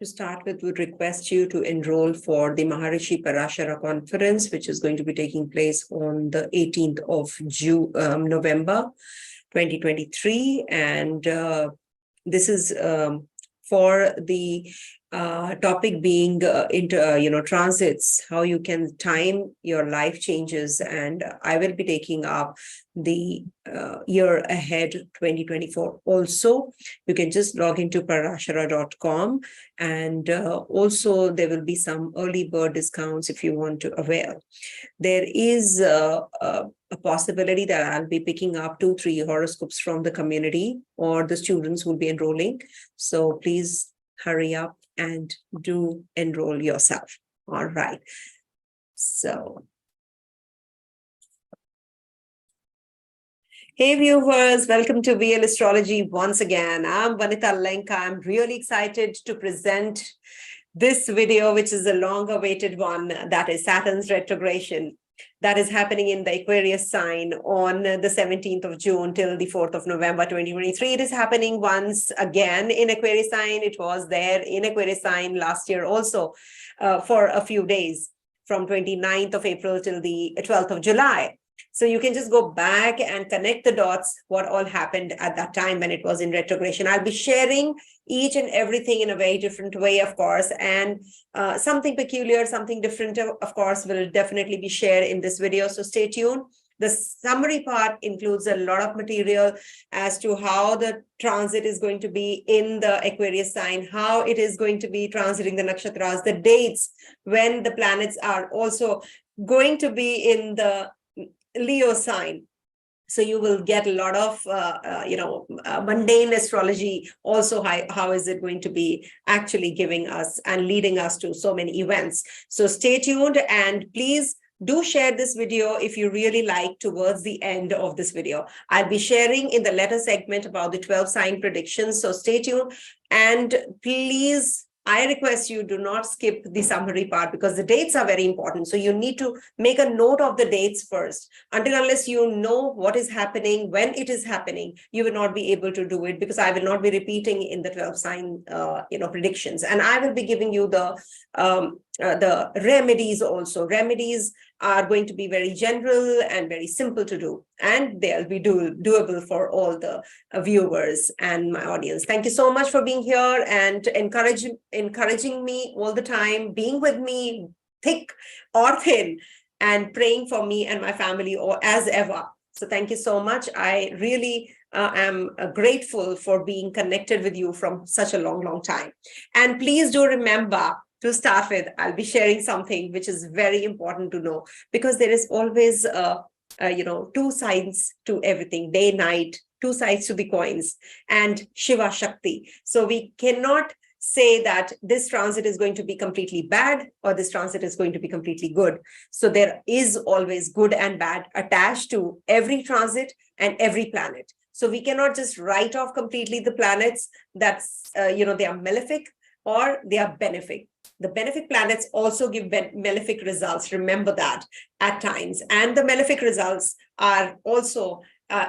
To start with, would request you to enroll for the Maharishi Parashara conference, which is going to be taking place on the 18th of November 2023. And this is for the topic being transits, how you can time your life changes. And I will be taking up the year ahead 2024 also. You can just log into parashara.com, and also there will be some early bird discounts if you want to avail. There is a possibility that I'll be picking up 2-3 horoscopes from the community or the students who will be enrolling. So please hurry up and do enroll yourself. All right. So, hey viewers, welcome to VL Astrology once again. I'm Vanita Lenka. I'm really excited to present this video, which is a long-awaited one, that is Saturn's retrogression. That is happening in the Aquarius sign on the 17th of June till the 4th of November 2023. It is happening once again in Aquarius sign. It was there in Aquarius sign last year also for a few days from 29th of April till the 12th of July. So you can just go back and connect the dots, what all happened at that time when it was in retrogression. I'll be sharing each and everything in a very different way, of course, and something peculiar, something different, of course, will definitely be shared in this video. So stay tuned. The summary part includes a lot of material as to how the transit is going to be in the Aquarius sign, how it is going to be transiting the nakshatras, the dates when the planets are also going to be in the Leo sign. So you will get a lot of, mundane astrology. Also, how is it going to be actually giving us and leading us to so many events? So stay tuned, and please do share this video if you really like towards the end of this video. I'll be sharing in the letter segment about the 12 sign predictions. So stay tuned, and please, I request you do not skip the summary part because the dates are very important. So you need to make a note of the dates first. Unless you know what is happening, when it is happening, you will not be able to do it, because I will not be repeating in the 12 sign predictions. And I will be giving you the remedies also. Remedies are going to be very general and very simple to do, and they'll be doable for all the viewers and my audience. Thank you so much for being here and encouraging me all the time, being with me, thick or thin, and praying for me and my family, or as ever. So thank you so much. I really am grateful for being connected with you from such a long time. And please do remember, to start with, I'll be sharing something which is very important to know, because there is always, two sides to everything, day, night, two sides to the coins, and Shiva Shakti. So we cannot say that this transit is going to be completely bad or this transit is going to be completely good. So there is always good and bad attached to every transit and every planet. So we cannot just write off completely the planets that's, they are malefic or they are benefic. The benefic planets also give malefic results, remember that, at times. And the malefic results are also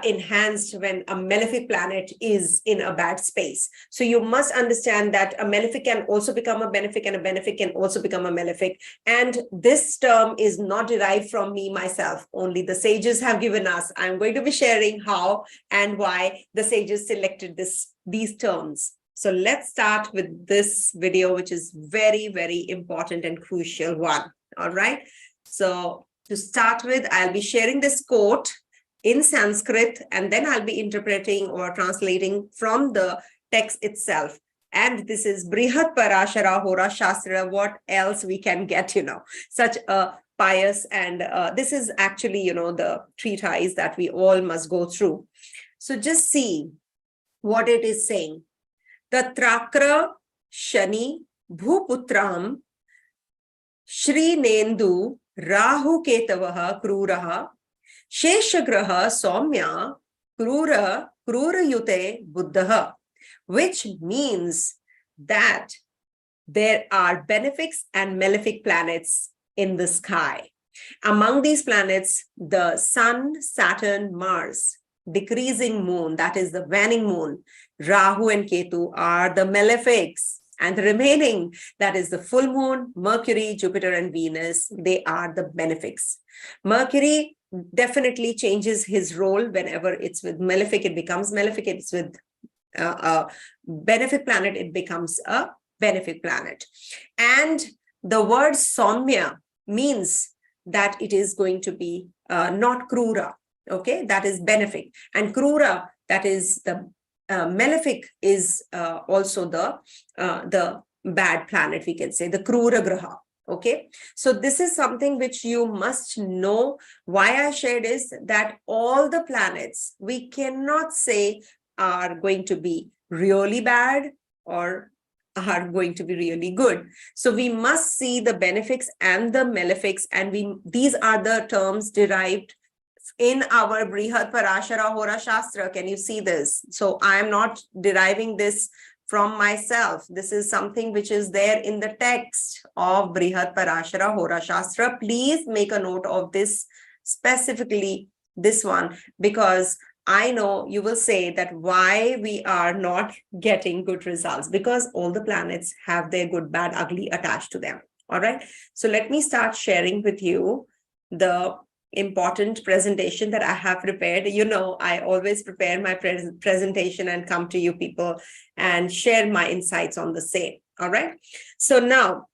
enhanced when a malefic planet is in a bad space. So you must understand that a malefic can also become a benefic, and a benefic can also become a malefic. And this term is not derived from me myself, only the sages have given us. I'm going to be sharing how and why the sages selected these terms. So let's start with this video, which is very important and crucial one. All right. So to start with, I'll be sharing this quote in Sanskrit, and then I'll be interpreting or translating from the text itself. And this is Brihat Parashara Hora Shastra. What else we can get, such a pious, and this is actually, the treatise that we all must go through. So just see what it is saying. Tatrakra Shani Bhuputram Shri Nendu Rahu Ketavaha Kruraha Sheshagraha Soumya Krura Yute Buddhaha, which means that there are benefics and malefic planets in the sky. Among these planets, the Sun, Saturn, Mars, decreasing moon, that is the waning moon, Rahu and Ketu are the malefics. And the remaining, that is the full moon, Mercury, Jupiter, and Venus, they are the benefics. Mercury definitely changes his role whenever it's with Malefic, it becomes Malefic. It's with a benefic planet, it becomes a benefic planet. And the word Saumya means that it is going to be not Krura, okay? That is benefic. And Krura, that is the Malefic, is also the bad planet, we can say, the Krura Graha. Okay, so this is something which you must know. Why I shared is that all the planets we cannot say are going to be really bad or are going to be really good. So we must see the benefics and the malefics, and these are the terms derived in our Brihad Parashara Hora Shastra. Can you see this? So I am not deriving this from myself. This is something which is there in the text of Brihad Parashara Hora Shastra. Please make a note of this, specifically this one, because I know you will say that why we are not getting good results, because all the planets have their good, bad, ugly attached to them. All right. So let me start sharing with you the important presentation that I have prepared. You know, I always prepare my presentation and come to you people and share my insights on the same. All right. So now,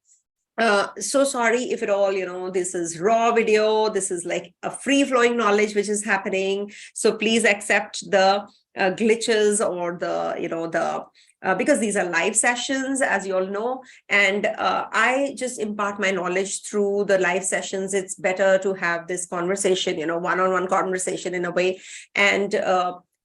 so sorry if at all, you know, this is raw video. This is like a free flowing knowledge which is happening. So please accept the glitches or the, you know, because these are live sessions, as you all know, and I just impart my knowledge through the live sessions. It's better to have this conversation, you know, one-on-one conversation in a way, and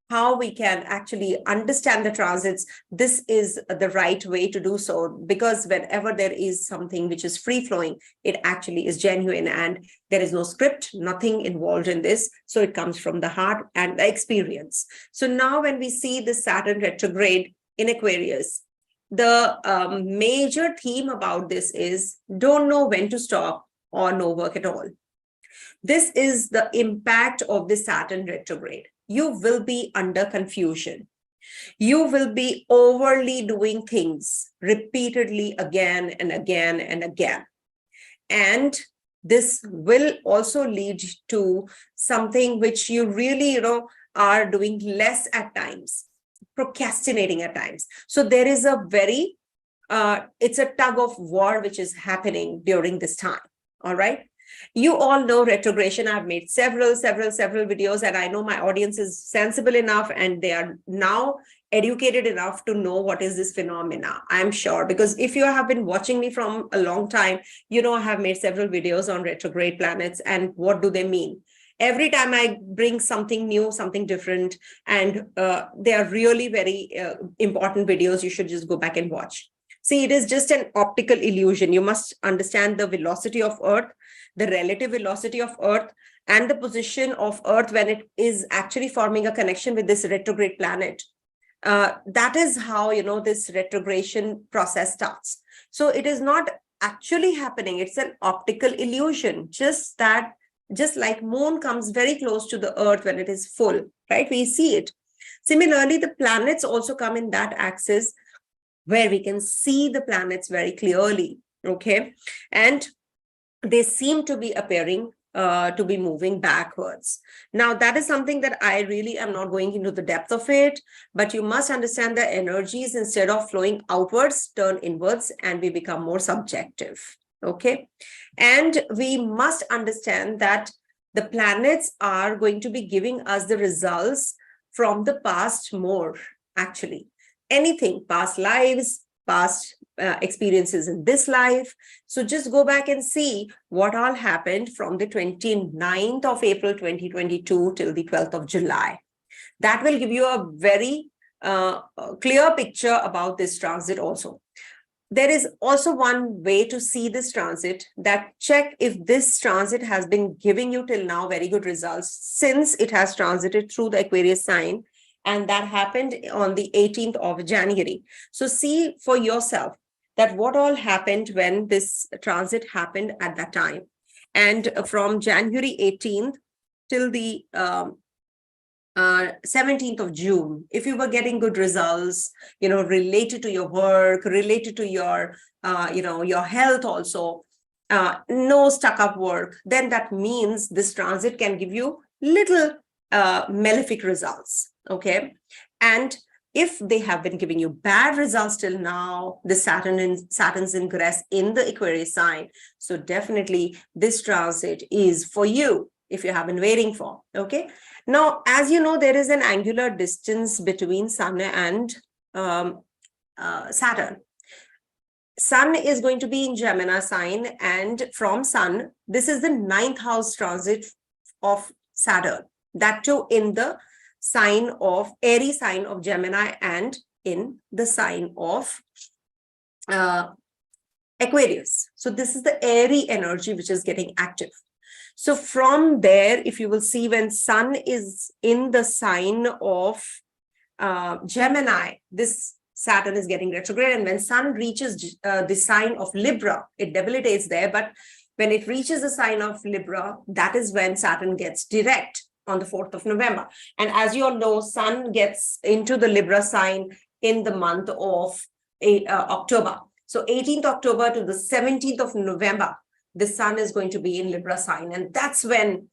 how we can actually understand the transits. This is the right way to do so, because whenever there is something which is free-flowing, it actually is genuine and there is no script, nothing involved in this. So it comes from the heart and the experience. So now when we see the Saturn retrograde in Aquarius, the major theme about this is don't know when to stop or no work at all. This is the impact of the Saturn retrograde. You will be under confusion. You will be overly doing things repeatedly again and again and again. And this will also lead to something which you really, you know, are doing less at times, procrastinating at times. So there is a very, it's a tug of war which is happening during this time. All right. You all know retrogression. I've made several videos, and I know my audience is sensible enough and they are now educated enough to know what is this phenomena. I'm sure, because if you have been watching me from a long time, you know I have made several videos on retrograde planets and what do they mean. Every time I bring something new, something different, and they are really very important videos. You should just go back and watch. See, it is just an optical illusion. You must understand the velocity of Earth, the relative velocity of Earth, and the position of Earth when it is actually forming a connection with this retrograde planet. That is how, you know, this retrogression process starts. So it is not actually happening. It's an optical illusion. Just like moon comes very close to the Earth when it is full, right? We see it. Similarly, the planets also come in that axis where we can see the planets very clearly, okay? And they seem to be appearing to be moving backwards. Now, that is something that I really am not going into the depth of it, but you must understand the energies, instead of flowing outwards, turn inwards, and we become more subjective, okay? And we must understand that the planets are going to be giving us the results from the past more, actually. Anything, past lives, past experiences in this life. So just go back and see what all happened from the 29th of April 2022 till the 12th of July. That will give you a very clear picture about this transit also. There is also one way to see this transit, that check if this transit has been giving you till now very good results since it has transited through the Aquarius sign. And that happened on the 18th of January. So see for yourself that what all happened when this transit happened at that time. And from January 18th till the 17th of June, if you were getting good results, related to your work, related to your, your health also, no stuck up work, then that means this transit can give you little malefic results. Okay. And if they have been giving you bad results till now, the Saturn's ingress in the Aquarius sign. So definitely this transit is for you if you have been waiting for. Okay. Now, as you know, there is an angular distance between Sun and Saturn. Sun is going to be in Gemini sign, and from Sun, this is the 9th house transit of Saturn. That too in the sign of Aries sign of Gemini and in the sign of Aquarius. So this is the airy energy which is getting active. So from there, if you will see, when Sun is in the sign of Gemini, this Saturn is getting retrograde, and when Sun reaches the sign of Libra, it debilitates there, but when it reaches the sign of Libra, that is when Saturn gets direct on the 4th of November. And as you all know, Sun gets into the Libra sign in the month of October. So 18th October to the 17th of November, the Sun is going to be in Libra sign, and that's when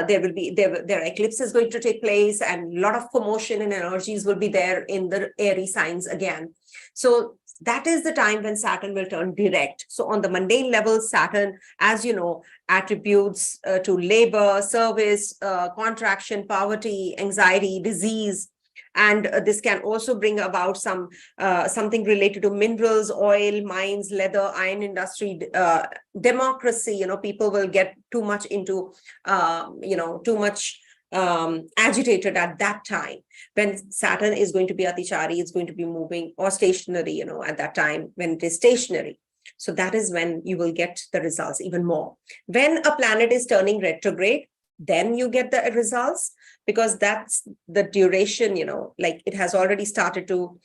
their eclipse is going to take place, and a lot of commotion and energies will be there in the Aries signs again. So that is the time when Saturn will turn direct. So on the mundane level, Saturn, as you know, attributes to labor, service, contraction, poverty, anxiety, disease. And this can also bring about something related to minerals, oil, mines, leather, iron industry, democracy. People will get too much into, too much agitated at that time. When Saturn is going to be Atichari, it's going to be moving, or stationary, at that time when it is stationary. So that is when you will get the results even more. When a planet is turning retrograde, then you get the results, because that's the duration, like it has already started to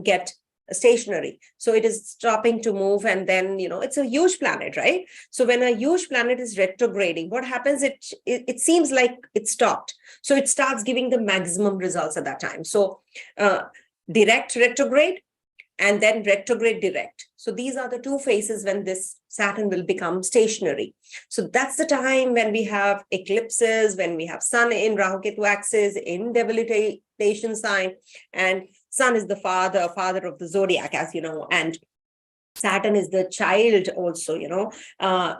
get stationary. So it is stopping to move, and then, it's a huge planet, right? So when a huge planet is retrograding, what happens? It seems like it stopped. So it starts giving the maximum results at that time. So direct retrograde, and then retrograde direct. So these are the two phases when this Saturn will become stationary. So that's the time when we have eclipses, when we have Sun in Rahu Ketu axis, in debilitation sign, and Sun is the father of the zodiac, as you know, and Saturn is the child also,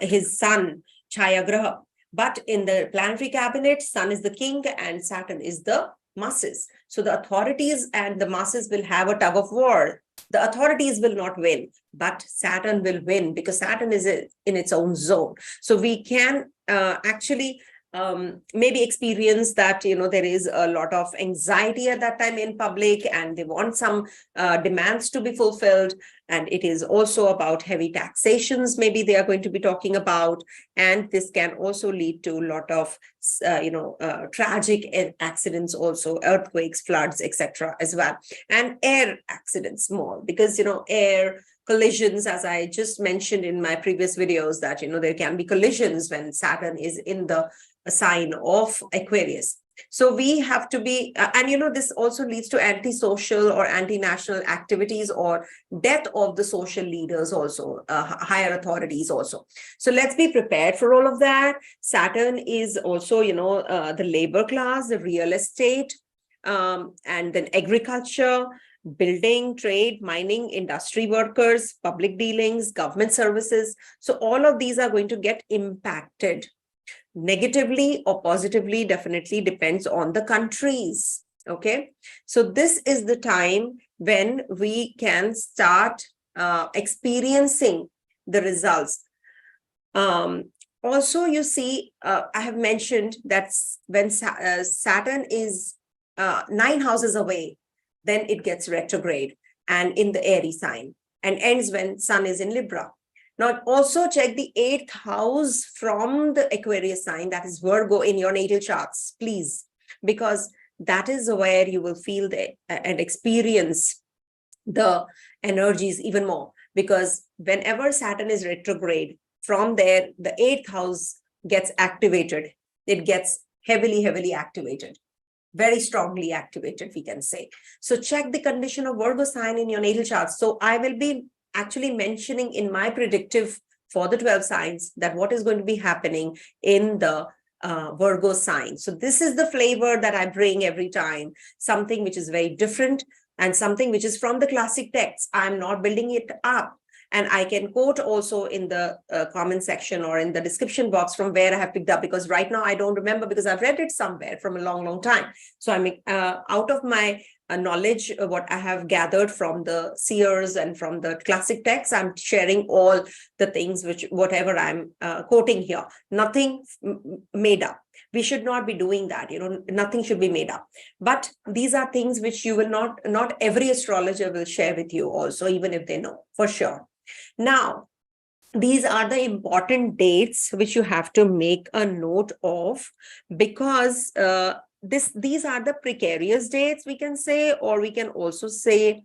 his son, Chaya Graha. But in the planetary cabinet, Sun is the king and Saturn is the masses. So the authorities and the masses will have a tug of war. The authorities will not win, but Saturn will win, because Saturn is in its own zone. So we can actually maybe experience that, there is a lot of anxiety at that time in public, and they want some demands to be fulfilled. And it is also about heavy taxations, maybe they are going to be talking about. And this can also lead to a lot of, tragic accidents also, earthquakes, floods, etc. as well. And air accidents more, because, air collisions, as I just mentioned in my previous videos, that, there can be collisions when Saturn is in the sign of Aquarius. So we have to be, and this also leads to anti-social or anti-national activities, or death of the social leaders also, higher authorities also. So let's be prepared for all of that. Saturn is also, the labor class, the real estate, and then agriculture, building, trade, mining, industry workers, public dealings, government services. So all of these are going to get impacted. Negatively or positively, definitely depends on the countries. Okay, so this is the time when we can start experiencing the results. Also, you see, I have mentioned that when Saturn is 9 houses away, then it gets retrograde and in the Aries sign, and ends when Sun is in Libra. Now, also check the 8th house from the Aquarius sign, that is Virgo, in your natal charts, please, because that is where you will feel and experience the energies even more. Because whenever Saturn is retrograde, from there, the 8th house gets activated. It gets heavily activated. very strongly activated, we can say. So check the condition of Virgo sign in your natal chart. So I will be actually mentioning in my predictive for the 12 signs that what is going to be happening in the Virgo sign. So this is the flavor that I bring every time, something which is very different and something which is from the classic text. I'm not building it up. And I can quote also in the comment section or in the description box from where I have picked up, because right now I don't remember because I've read it somewhere from a long, long time. So I'm out of my knowledge, what I have gathered from the seers and from the classic texts, I'm sharing all the things which whatever I'm quoting here, nothing made up. We should not be doing that, nothing should be made up. But these are things which you will not every astrologer will share with you also, even if they know for sure. Now, these are the important dates which you have to make a note of, because these are the precarious dates, we can say, or we can also say,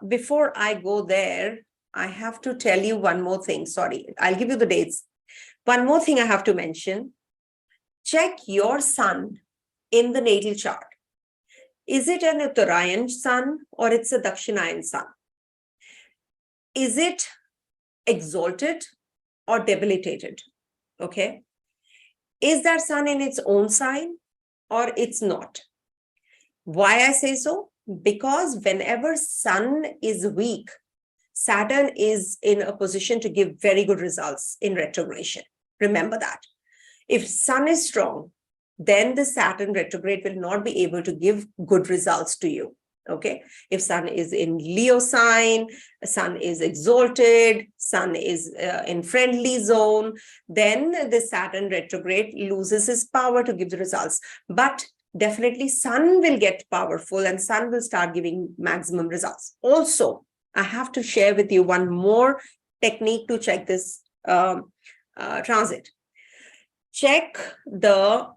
before I go there, I have to tell you one more thing. Sorry, I'll give you the dates. One more thing I have to mention. Check your sun in the natal chart. Is it an Uttarayan sun or it's a Dakshinayan sun? Is it exalted or debilitated? Okay. Is that sun in its own sign or it's not? Why I say so? Because whenever sun is weak, Saturn is in a position to give very good results in retrogradation. Remember that. If sun is strong, then the Saturn retrograde will not be able to give good results to you. Okay. If sun is in Leo sign, sun is exalted, sun is in friendly zone, then the Saturn retrograde loses his power to give the results. But definitely sun will get powerful and sun will start giving maximum results. Also, I have to share with you one more technique to check this transit. Check the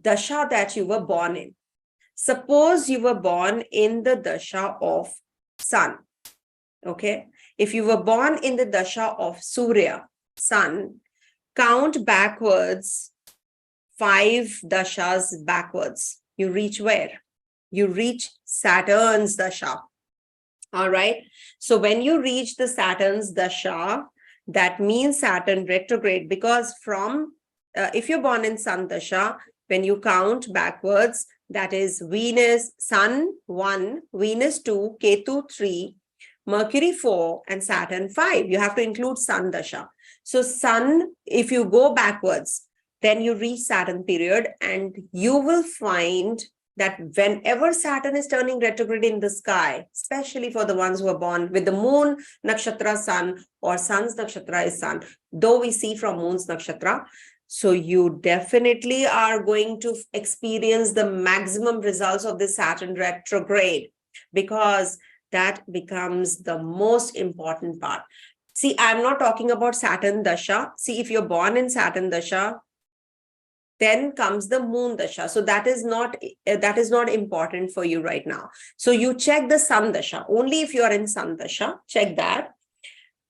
dasha that you were born in. Suppose you were born in the dasha of sun. Okay. If you were born in the dasha of Surya, sun, count backwards 5 dashas backwards. You reach where? You reach Saturn's dasha. All right. So when you reach the Saturn's dasha, that means Saturn retrograde, because from if you're born in sun dasha, when you count backwards, that is Venus, Sun 1, Venus 2, Ketu 3, Mercury 4, and Saturn 5. You have to include Sun Dasha. So Sun, if you go backwards, then you reach Saturn period, and you will find that whenever Saturn is turning retrograde in the sky, especially for the ones who are born with the moon nakshatra sun or sun's nakshatra is sun, though we see from moon's nakshatra, so you definitely are going to experience the maximum results of the Saturn retrograde, because that becomes the most important part. See, I'm not talking about Saturn dasha. See, if you're born in Saturn dasha, then comes the moon dasha. So that is not important for you right now. So you check the sun dasha. Only if you are in sun dasha, check that.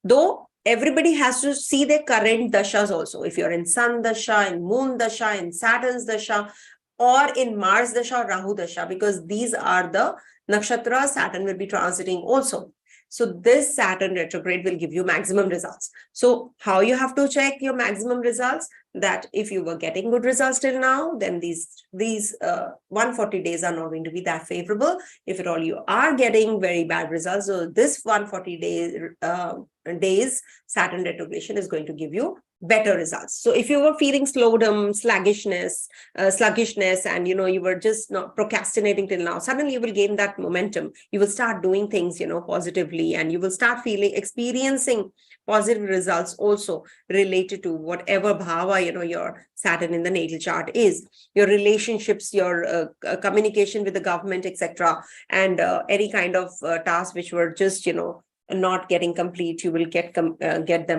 Though everybody has to see their current dashas also. If you're in sun dasha, in moon dasha, in Saturn's dasha, or in Mars dasha or Rahu dasha, because these are the nakshatra Saturn will be transiting also. So this Saturn retrograde will give you maximum results. So how you have to check your maximum results? That if you were getting good results till now, then these 140 days are not going to be that favorable. If at all you are getting very bad results, so this 140 days Saturn retrogradation is going to give you better results. So if you were feeling sluggishness, and you were just not procrastinating till now, suddenly you will gain that momentum. You will start doing things, positively, and you will start experiencing positive results also related to whatever bhava, your Saturn in the natal chart is, your relationships, your communication with the government, etc. And any kind of tasks which were just, not getting complete, you will get them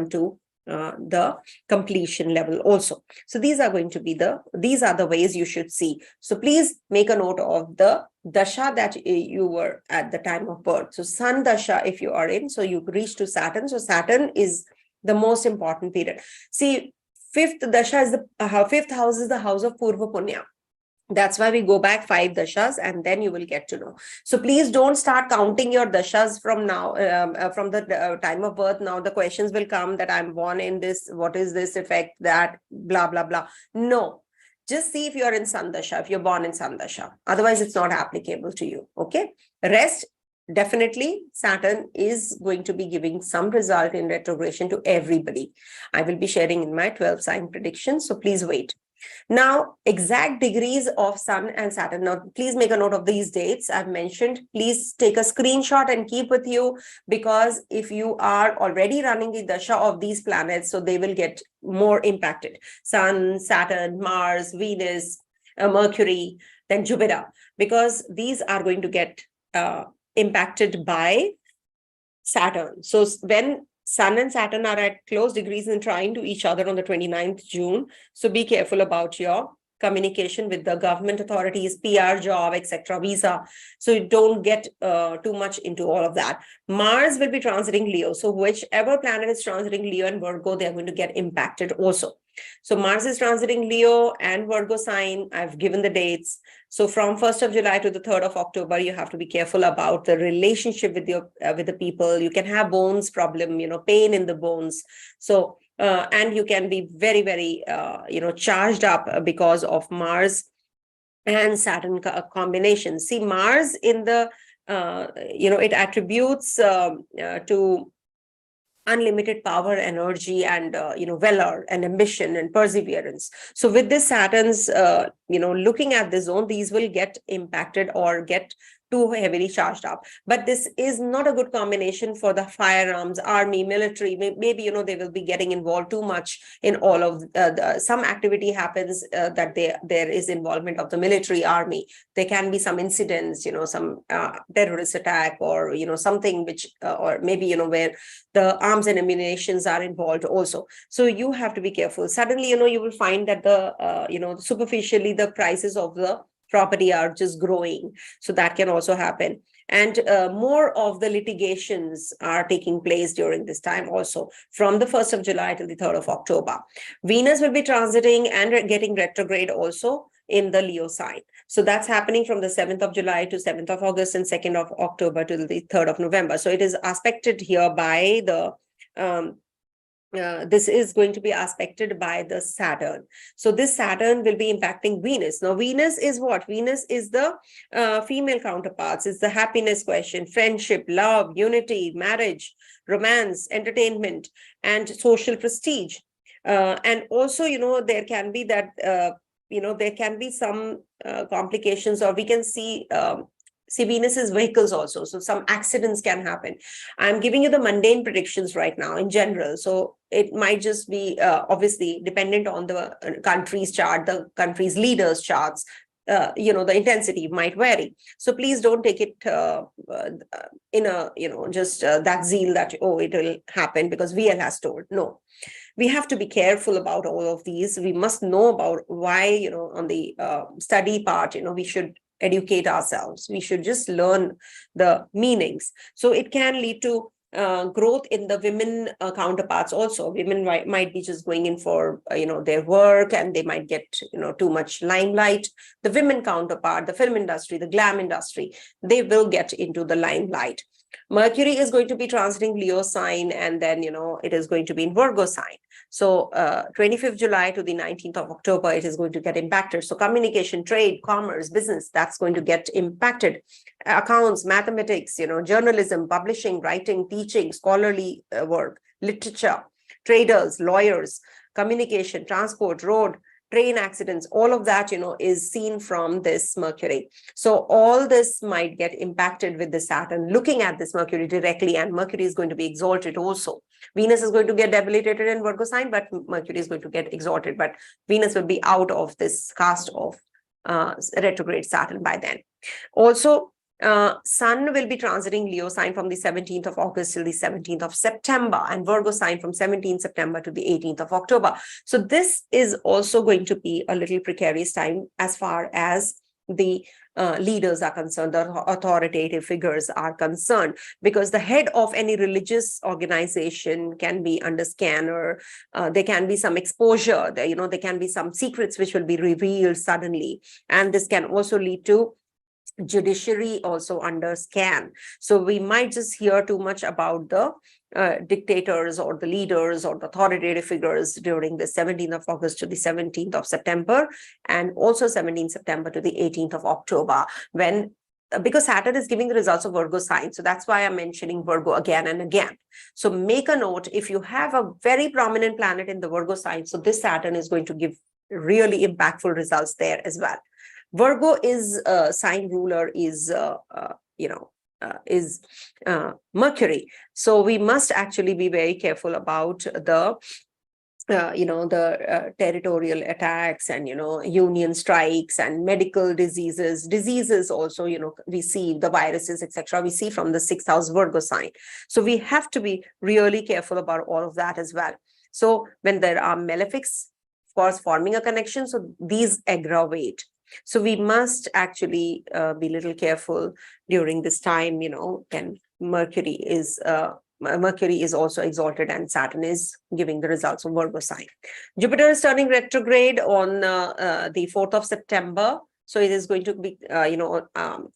to the completion level also. So these are the ways you should see. So please make a note of the dasha that you were at the time of birth. So sun dasha, if you are in, so you reach to Saturn. So Saturn is the most important period. See, Fifth dasha is the fifth house is the house of Purva Punya. That's why we go back 5 dashas, and then you will get to know. So please don't start counting your dashas from now, from the time of birth. Now the questions will come that I'm born in this, what is this effect, that, blah, blah, blah. No, just see if you're in Sun Dasha, if you're born in Sun Dasha. Otherwise, it's not applicable to you, okay? Rest, definitely, Saturn is going to be giving some result in retrogression to everybody. I will be sharing in my 12 sign prediction, so please wait. Now, exact degrees of Sun and Saturn. Now, please make a note of these dates I've mentioned. Please take a screenshot and keep with you, because if you are already running the dasha of these planets, so they will get more impacted. Sun, Saturn, Mars, Venus, Mercury, then Jupiter, because these are going to get impacted by Saturn. So when Sun and Saturn are at close degrees and trine to each other on the 29th June. So be careful about your communication with the government authorities, PR, job, etc., visa. So you don't get too much into all of that. Mars will be transiting Leo. So whichever planet is transiting Leo and Virgo, they're going to get impacted also. So Mars is transiting Leo and Virgo sign. I've given the dates. So from 1st of July to the 3rd of October, you have to be careful about the relationship with your with the people. You can have bones problem, pain in the bones. So and you can be very, very charged up because of Mars and Saturn combination. See, Mars in the it attributes to unlimited power, energy, and valor and ambition and perseverance. So with this Saturn's looking at the zone, these will get impacted or get too heavily charged up. But this is not a good combination for the firearms, army, military. Maybe they will be getting involved too much in all of some activity happens that there is involvement of the military, army. There can be some incidents, some terrorist attack, or something which or maybe where the arms and ammunitions are involved also. So you have to be careful. Suddenly you will find that the superficially the prices of the property are just growing. So that can also happen. And more of the litigations are taking place during this time also, from the 1st of July till the 3rd of October. Venus will be transiting and getting retrograde also in the Leo sign. So that's happening from the 7th of July to 7th of August and 2nd of October to the 3rd of November. So it is aspected here by the this is going to be aspected by the Saturn. So this Saturn will be impacting Venus. Now, Venus is what? Venus is the female counterparts. It's the happiness question, friendship, love, unity, marriage, romance, entertainment, and social prestige. And also, there can be that, there can be some complications, or we can see Venus is vehicles also. So some accidents can happen. I'm giving you the mundane predictions right now in general. So it might just be obviously dependent on the country's chart, the country's leaders' charts. The intensity might vary. So please don't take it in a, just that zeal that, oh, it will happen because VL has told. No. We have to be careful about all of these. We must know about why, on the study part, we should educate ourselves. We should just learn the meanings. So it can lead to growth in the women counterparts also. Women might be just going in for, their work, and they might get, too much limelight. The women counterpart, the film industry, the glam industry, they will get into the limelight. Mercury is going to be transiting Leo sign, and then, it is going to be in Virgo sign. So 25th July to the 19th of October, it is going to get impacted. So communication, trade, commerce, business, that's going to get impacted. Accounts, mathematics, journalism, publishing, writing, teaching, scholarly work, literature, traders, lawyers, communication, transport, road, train accidents, all of that, is seen from this Mercury. So all this might get impacted with the Saturn looking at this Mercury directly, and Mercury is going to be exalted also. Venus is going to get debilitated in Virgo sign, but Mercury is going to get exalted. But Venus will be out of this cast of retrograde Saturn by then. Also, Sun will be transiting Leo sign from the 17th of August till the 17th of September, and Virgo sign from 17th September to the 18th of October. So this is also going to be a little precarious time as far as the leaders are concerned, the authoritative figures are concerned, because the head of any religious organization can be under scan, or there can be some exposure, there, there can be some secrets which will be revealed suddenly. And this can also lead to judiciary also under scan. So we might just hear too much about the dictators or the leaders or the authoritative figures during the 17th of August to the 17th of September, and also 17th September to the 18th of October, when because Saturn is giving the results of Virgo sign. So that's why I'm mentioning Virgo again and again. So make a note, if you have a very prominent planet in the Virgo sign, so this Saturn is going to give really impactful results there as well. Virgo is sign ruler is Mercury. So we must actually be very careful about the territorial attacks and, union strikes and medical diseases also, we see the viruses, etc. We see from the 6th house Virgo sign. So we have to be really careful about all of that as well. So when there are malefics, of course, forming a connection, so these aggravate. So we must actually be a little careful during this time, when Mercury is also exalted and Saturn is giving the results of Virgo sign. Jupiter is turning retrograde on the 4th of September. So it is going to be,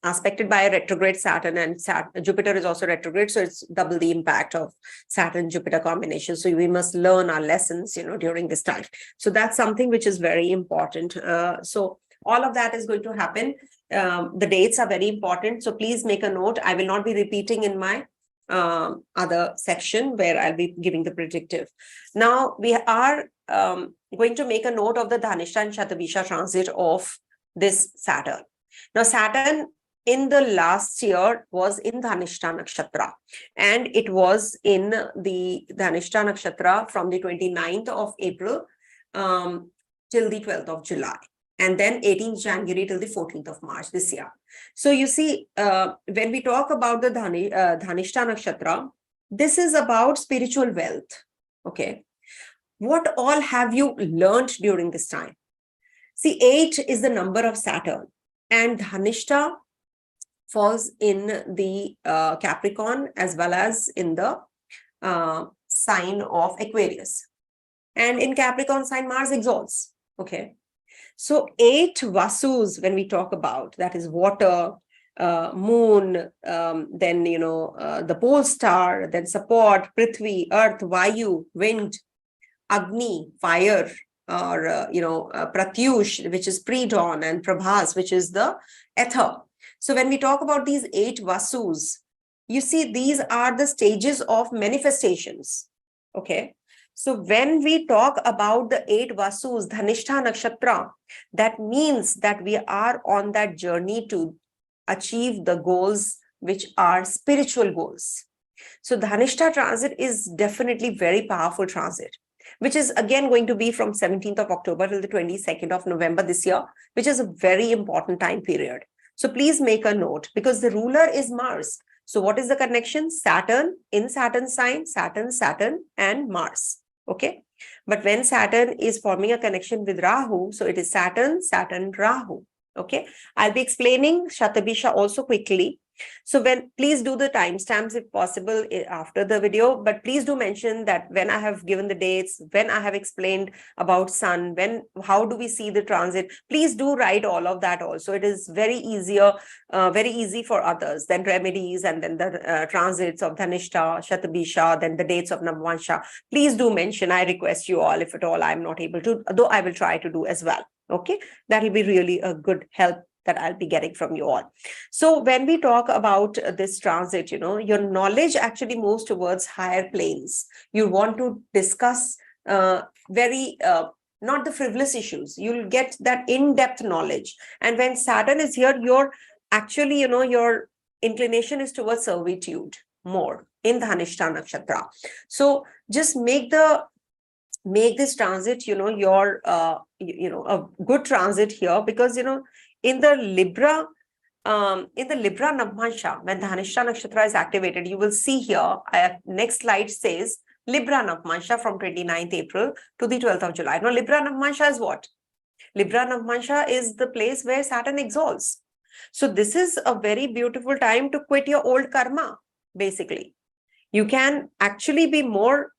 aspected by a retrograde Saturn, and Jupiter is also retrograde. So it's double the impact of Saturn-Jupiter combination. So we must learn our lessons, during this time. So that's something which is very important. So all of that is going to happen. The dates are very important. So please make a note. I will not be repeating in my other section where I'll be giving the predictive. Now we are going to make a note of the Dhanishta and Shatabisha transit of this Saturn. Now Saturn in the last year was in Dhanishta Nakshatra, and it was in the Dhanishta Nakshatra from the 29th of April till the 12th of July. And then 18th January till the 14th of March this year. So you see, when we talk about the Dhanishta Nakshatra, this is about spiritual wealth. Okay. What all have you learned during this time? See, 8 is the number of Saturn, and Dhanishta falls in the Capricorn as well as in the sign of Aquarius. And in Capricorn sign, Mars exalts. Okay. So 8 Vasus, when we talk about, that is water, moon, then, the pole star, then support, Prithvi, earth, Vayu, wind, Agni, fire, or, Pratyush, which is pre-dawn, and Prabhas, which is the ether. So when we talk about these 8 Vasus, you see, these are the stages of manifestations. Okay. So when we talk about the 8 Vasus, Dhanishta Nakshatra, that means that we are on that journey to achieve the goals which are spiritual goals. So Dhanishta transit is definitely very powerful transit, which is again going to be from 17th of October till the 22nd of November this year, which is a very important time period. So please make a note, because the ruler is Mars. So what is the connection? Saturn in Saturn sign, Saturn, and Mars. Okay. But when Saturn is forming a connection with Rahu, so it is Saturn, Rahu. Okay. I'll be explaining Shatabisha also quickly. So please do the timestamps if possible after the video, but please do mention that when I have given the dates, when I have explained about Sun, how do we see the transit, please do write all of that also. It is very easy for others, then remedies, and then the transits of Dhanishta, Shatabisha, then the dates of Navvansha. Please do mention, I request you all, if at all I'm not able to, though I will try to do as well. Okay, that will be really a good help that I'll be getting from you all. So when we talk about this transit, your knowledge actually moves towards higher planes. You want to discuss not the frivolous issues. You'll get that in-depth knowledge. And when Saturn is here, your inclination is towards servitude more in Dhanishta Nakshatra. So just make this transit, a good transit here, because, in the Libra Navvansha, when Dhanishta Nakshatra is activated, you will see here, next slide says Libra Navvansha from 29th April to the 12th of July. Now, Libra Navvansha is what? Libra Navvansha is the place where Saturn exalts. So this is a very beautiful time to quit your old karma, basically. You can actually be more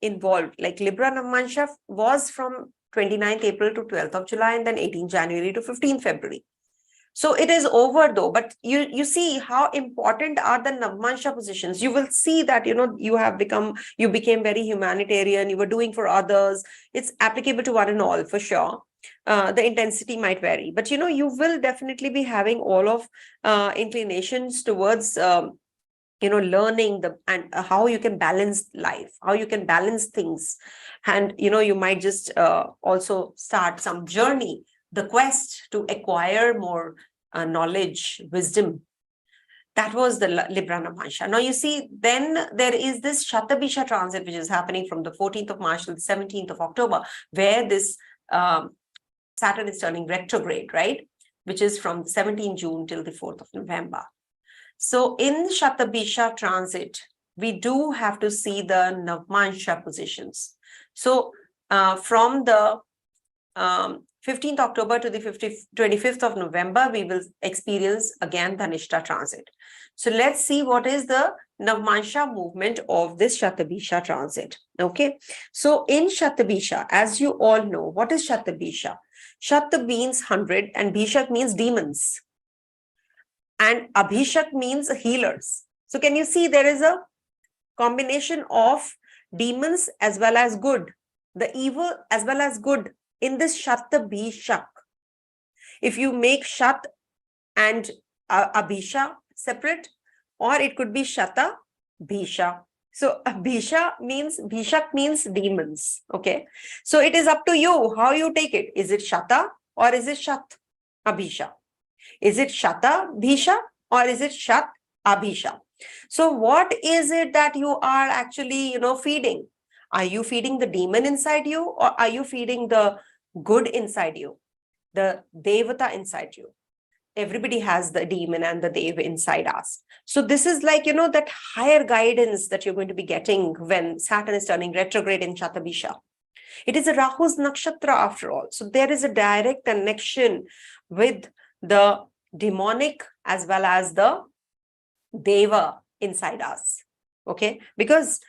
involved. Like Libra Navmansha was from 29th April to 12th of July, and then 18th January to 15th February. So it is over though, but you see how important are the Navmansha positions. You will see that, you became very humanitarian, you were doing for others. It's applicable to one and all for sure. The intensity might vary, but you will definitely be having all of inclinations towards learning and how you can balance life, how you can balance things. And you might just also start some journey, the quest to acquire more knowledge, wisdom. That was the Libra Navmansha. Now you see, then there is this Shatabisha transit, which is happening from the 14th of March to the 17th of October, where this Saturn is turning retrograde, right? Which is from 17th June till the 4th of November. So in Shatabisha transit, we do have to see the Navmansha positions. So from the 15th October to the 25th of November, we will experience again Dhanishta transit. So let's see what is the Navmansha movement of this Shatabisha transit. Okay. So in Shatabisha, as you all know, what is Shatabisha? Shata means 100 and Bishak means demons. And Abhishek means healers. So can you see there is a combination of demons as well as good, the evil as well as good in this Shatabishak. If you make Shat and Abhisha separate, or it could be Shata Bisha. So Bishak means demons. Okay. So it is up to you how you take it. Is it Shata or is it Shat Abhisha? Is it Shata Bhisha or is it Shat Abhisha? So what is it that you are actually, feeding? Are you feeding the demon inside you, or are you feeding the good inside you, the Devata inside you? Everybody has the demon and the Dev inside us. So this is like, that higher guidance that you're going to be getting when Saturn is turning retrograde in Shatabisha. It is a Rahu's Nakshatra after all. So there is a direct connection with the demonic as well as the Deva inside us. Okay, because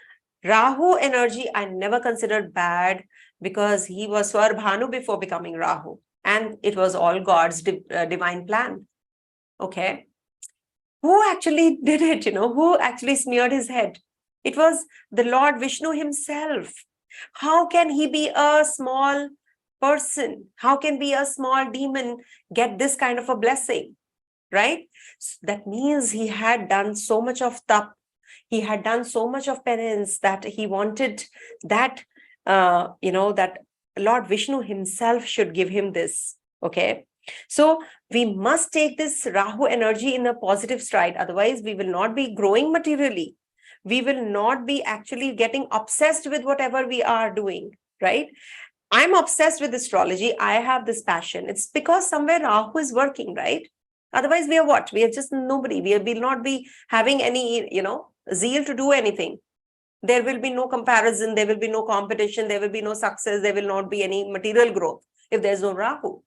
Rahu energy I never considered bad, because he was Swarbhanu before becoming Rahu, and it was all God's divine plan. Okay, who actually did it? Who actually smeared his head? It was the Lord Vishnu himself. How can he be a small person? How can be a small demon get this kind of a blessing, right? So that means he had done so much of tap. He had done so much of penance that he wanted that, that Lord Vishnu himself should give him this. Okay. So we must take this Rahu energy in a positive stride. Otherwise, we will not be growing materially. We will not be actually getting obsessed with whatever we are doing, right? I'm obsessed with astrology. I have this passion. It's because somewhere Rahu is working, right? Otherwise, we are what? We are just nobody. We will not be having any, zeal to do anything. There will be no comparison. There will be no competition. There will be no success. There will not be any material growth if there's no Rahu.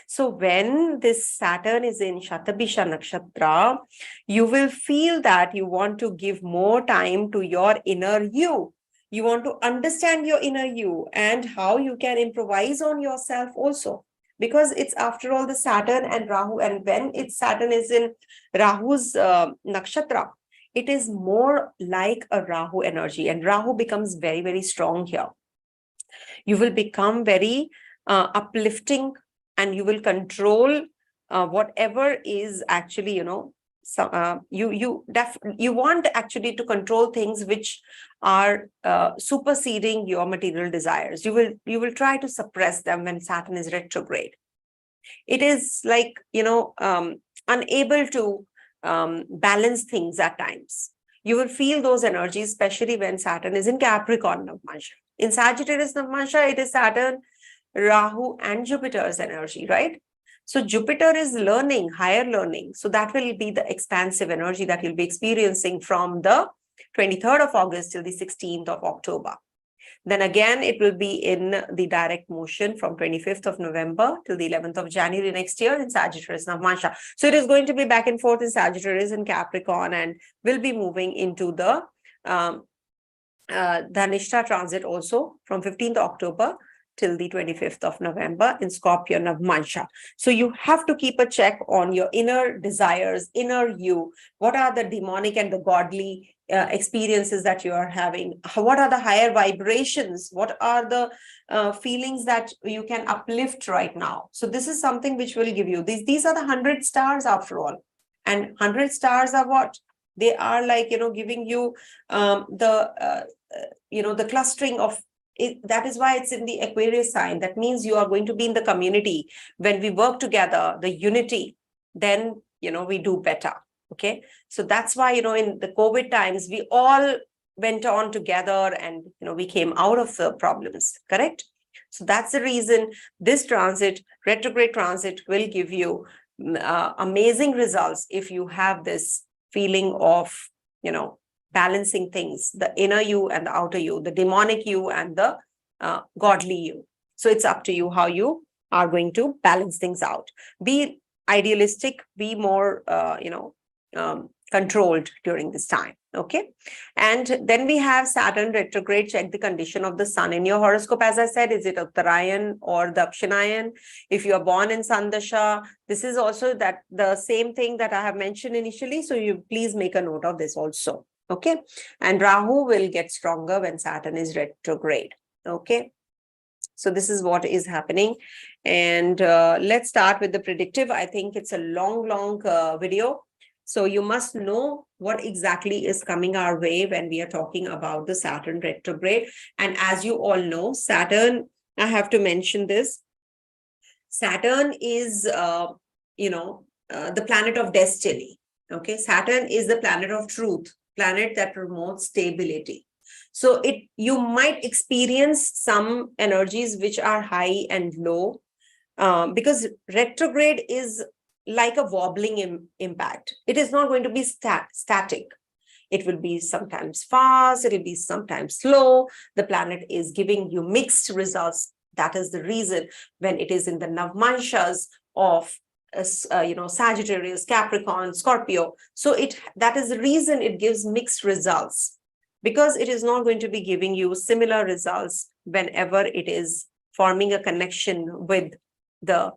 So when this Saturn is in Shatabisha Nakshatra, you will feel that you want to give more time to your inner you. You want to understand your inner you and how you can improvise on yourself also. Because it's after all the Saturn and Rahu, and when Saturn is in Rahu's Nakshatra, it is more like a Rahu energy, and Rahu becomes very, very strong here. You will become very uplifting, and you will control whatever is actually, you want actually to control things which are superseding your material desires. You will try to suppress them when Saturn is retrograde. It is like, unable to balance things at times. You will feel those energies, especially when Saturn is in Capricorn Navmansha. In Sagittarius Navmansha, it is Saturn, Rahu, and Jupiter's energy, right? So Jupiter is learning, higher learning. So that will be the expansive energy that you'll be experiencing from the 23rd of August till the 16th of October. Then again, it will be in the direct motion from 25th of November till the 11th of January next year in Sagittarius Navamsha. So it is going to be back and forth in Sagittarius and Capricorn, and will be moving into the Dhanishta transit also from 15th October till the 25th of November in Scorpio Navamsha. So you have to keep a check on your inner desires, inner you. What are the demonic and the godly experiences that you are having? What are the higher vibrations? What are the feelings that you can uplift right now? So this is something which will give you these are the 100 stars after all. And 100 stars are what? They are like, giving you the clustering of it. That is why it's in the Aquarius sign. That means you are going to be in the community. When we work together, the unity, then, we do better. Okay. So that's why, in the COVID times, we all went on together and, we came out of the problems. Correct. So that's the reason this transit, retrograde transit, will give you amazing results if you have this feeling of, balancing things, the inner you and the outer you, the demonic you and the godly you. So it's up to you how you are going to balance things out. Be idealistic, be more, controlled during this time. Okay. And then we have Saturn retrograde. Check the condition of the sun in your horoscope. As I said, is it Uttarayan or Dakshinayan? If you are born in Sun Dasha, this is also that the same thing that I have mentioned initially. So you please make a note of this also. Okay. And Rahu will get stronger when Saturn is retrograde. Okay. So this is what is happening. And let's start with the predictive. I think it's a long video. So you must know what exactly is coming our way when we are talking about the Saturn retrograde. And as you all know, Saturn, I have to mention this. Saturn is, the planet of destiny. Okay. Saturn is the planet of truth, planet that promotes stability. So you might experience some energies which are high and low because retrograde is like a wobbling impact. It is not going to be static. It will be sometimes fast. It will be sometimes slow. The planet is giving you mixed results. That is the reason when it is in the Navamshas of Sagittarius, Capricorn, Scorpio. So that is the reason it gives mixed results, because it is not going to be giving you similar results whenever it is forming a connection with the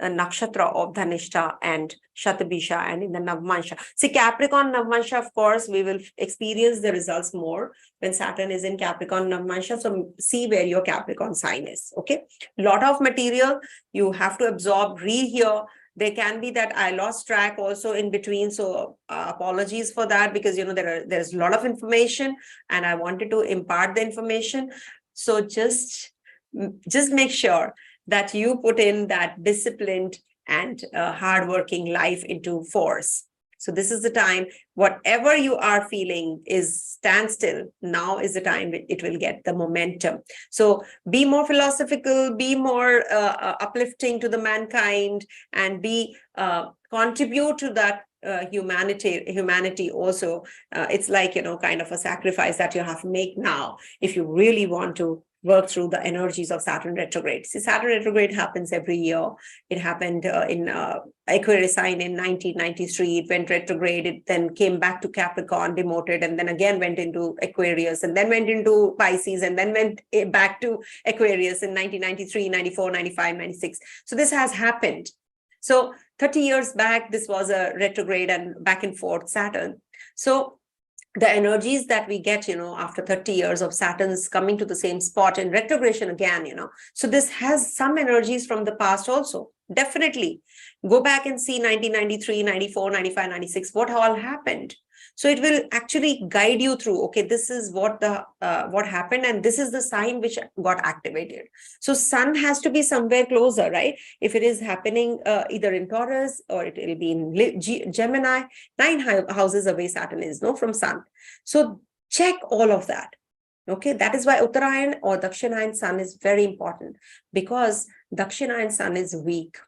Nakshatra of Dhanishta and Shatabisha and in the Navamsha. See, Capricorn Navamsha, of course, we will experience the results more when Saturn is in Capricorn Navamsha. So see where your Capricorn sign is. Okay. Lot of material you have to absorb, read here. There can be that I lost track also in between. So apologies for that, because, there's a lot of information and I wanted to impart the information. So just make sure that you put in that disciplined and hardworking life into force. So this is the time, whatever you are feeling is standstill. Now is the time it will get the momentum. So be more philosophical, be more uplifting to the mankind, and contribute to that humanity also. It's like, kind of a sacrifice that you have to make now if you really want to work through the energies of Saturn retrograde. See, Saturn retrograde happens every year. It happened in Aquarius sign in 1993. It went retrograde. It then came back to Capricorn, demoted, and then again went into Aquarius, and then went into Pisces, and then went back to Aquarius in 1993, 94, 95, 96. So this has happened. So 30 years back, this was a retrograde and back and forth Saturn. So the energies that we get, after 30 years of Saturn's coming to the same spot in retrogression again, so this has some energies from the past also. Definitely go back and see 1993, 94, 95, 96, what all happened. So it will actually guide you through, okay, this is what happened, and this is the sign which got activated. So sun has to be somewhere closer, right? If it is happening either in Taurus or it will be in Gemini, 9 houses away Saturn is, from sun. So check all of that. Okay, that is why Uttarayan or Dakshinayan sun is very important, because Dakshinayan sun is weak.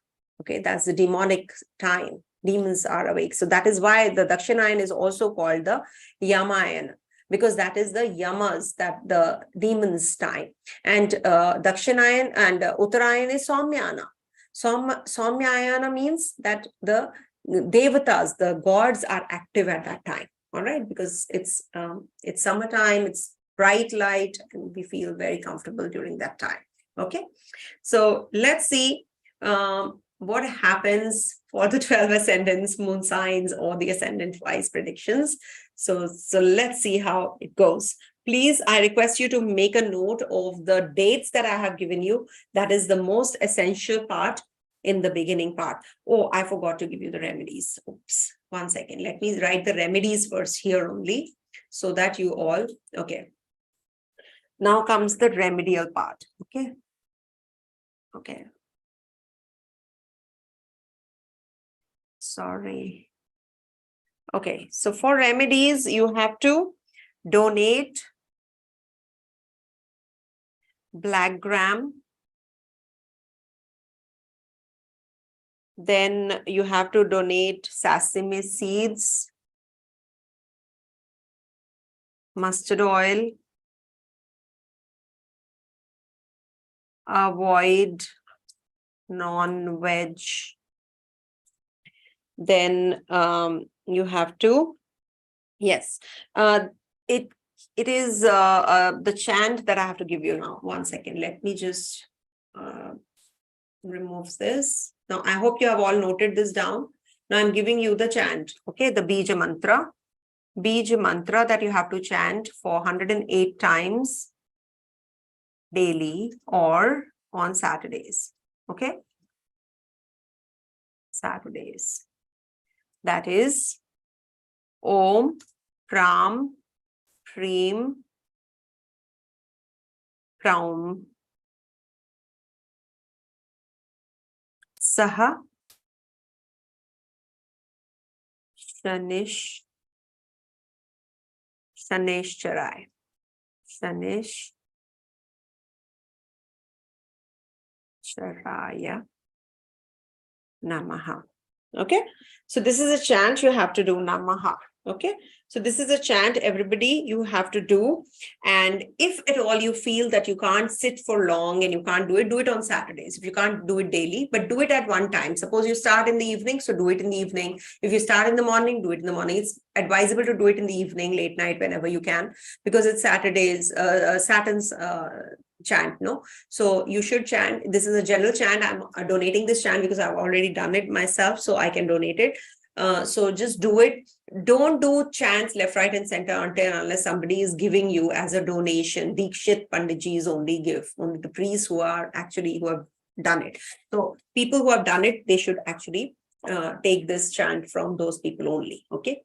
Okay, that's the demonic time. Demons are awake. So that is why the Dakshinayan is also called the Yamayan, because that is the yamas, that the demons' time. And Dakshinayan and Uttarayan is Somyana. Somyayana means that the devatas, the gods, are active at that time. All right, because it's summertime, it's bright light, and we feel very comfortable during that time. Okay, so let's see what happens for the 12 ascendants, moon signs, or the ascendant wise predictions. So let's see how it goes. Please, I request you to make a note of the dates that I have given you. That is the most essential part in the beginning part. Oh, I forgot to give you the remedies. Oops, 1 second. Let me write the remedies first here only, so that you all, okay. Now comes the remedial part. Okay. Okay. Sorry. Okay, so for remedies, you have to donate black gram. Then you have to donate sesame seeds, mustard oil, avoid non-veg. Then you have to, yes, it is the chant that I have to give you now. 1 second, let me just remove this. Now, I hope you have all noted this down. Now I'm giving you the chant, okay, the Bija mantra. Bija mantra that you have to chant for 108 times daily or on Saturdays, okay? Saturdays. That is Om, Pram, Preem, Praum, Saha, Shanish, Shaneshcharai, Shaneshcharaya Namaha. Okay, so this is a chant you have to do, Namaha. Okay, so this is a chant, everybody, you have to do. And if at all you feel that you can't sit for long and you can't do it on Saturdays. If you can't do it daily, but do it at one time. Suppose you start in the evening, so do it in the evening. If you start in the morning, do it in the morning. It's advisable to do it in the evening, late night, whenever you can, because it's Saturdays, Saturn's chant, no? So you should chant. This is a general chant. I'm donating this chant because I've already done it myself, so I can donate it. So just do it. Don't do chants left, right, and center unless somebody is giving you as a donation. Dikshit Panditjis only give, only the priests who have done it. So people who have done it, they should actually take this chant from those people only. Okay.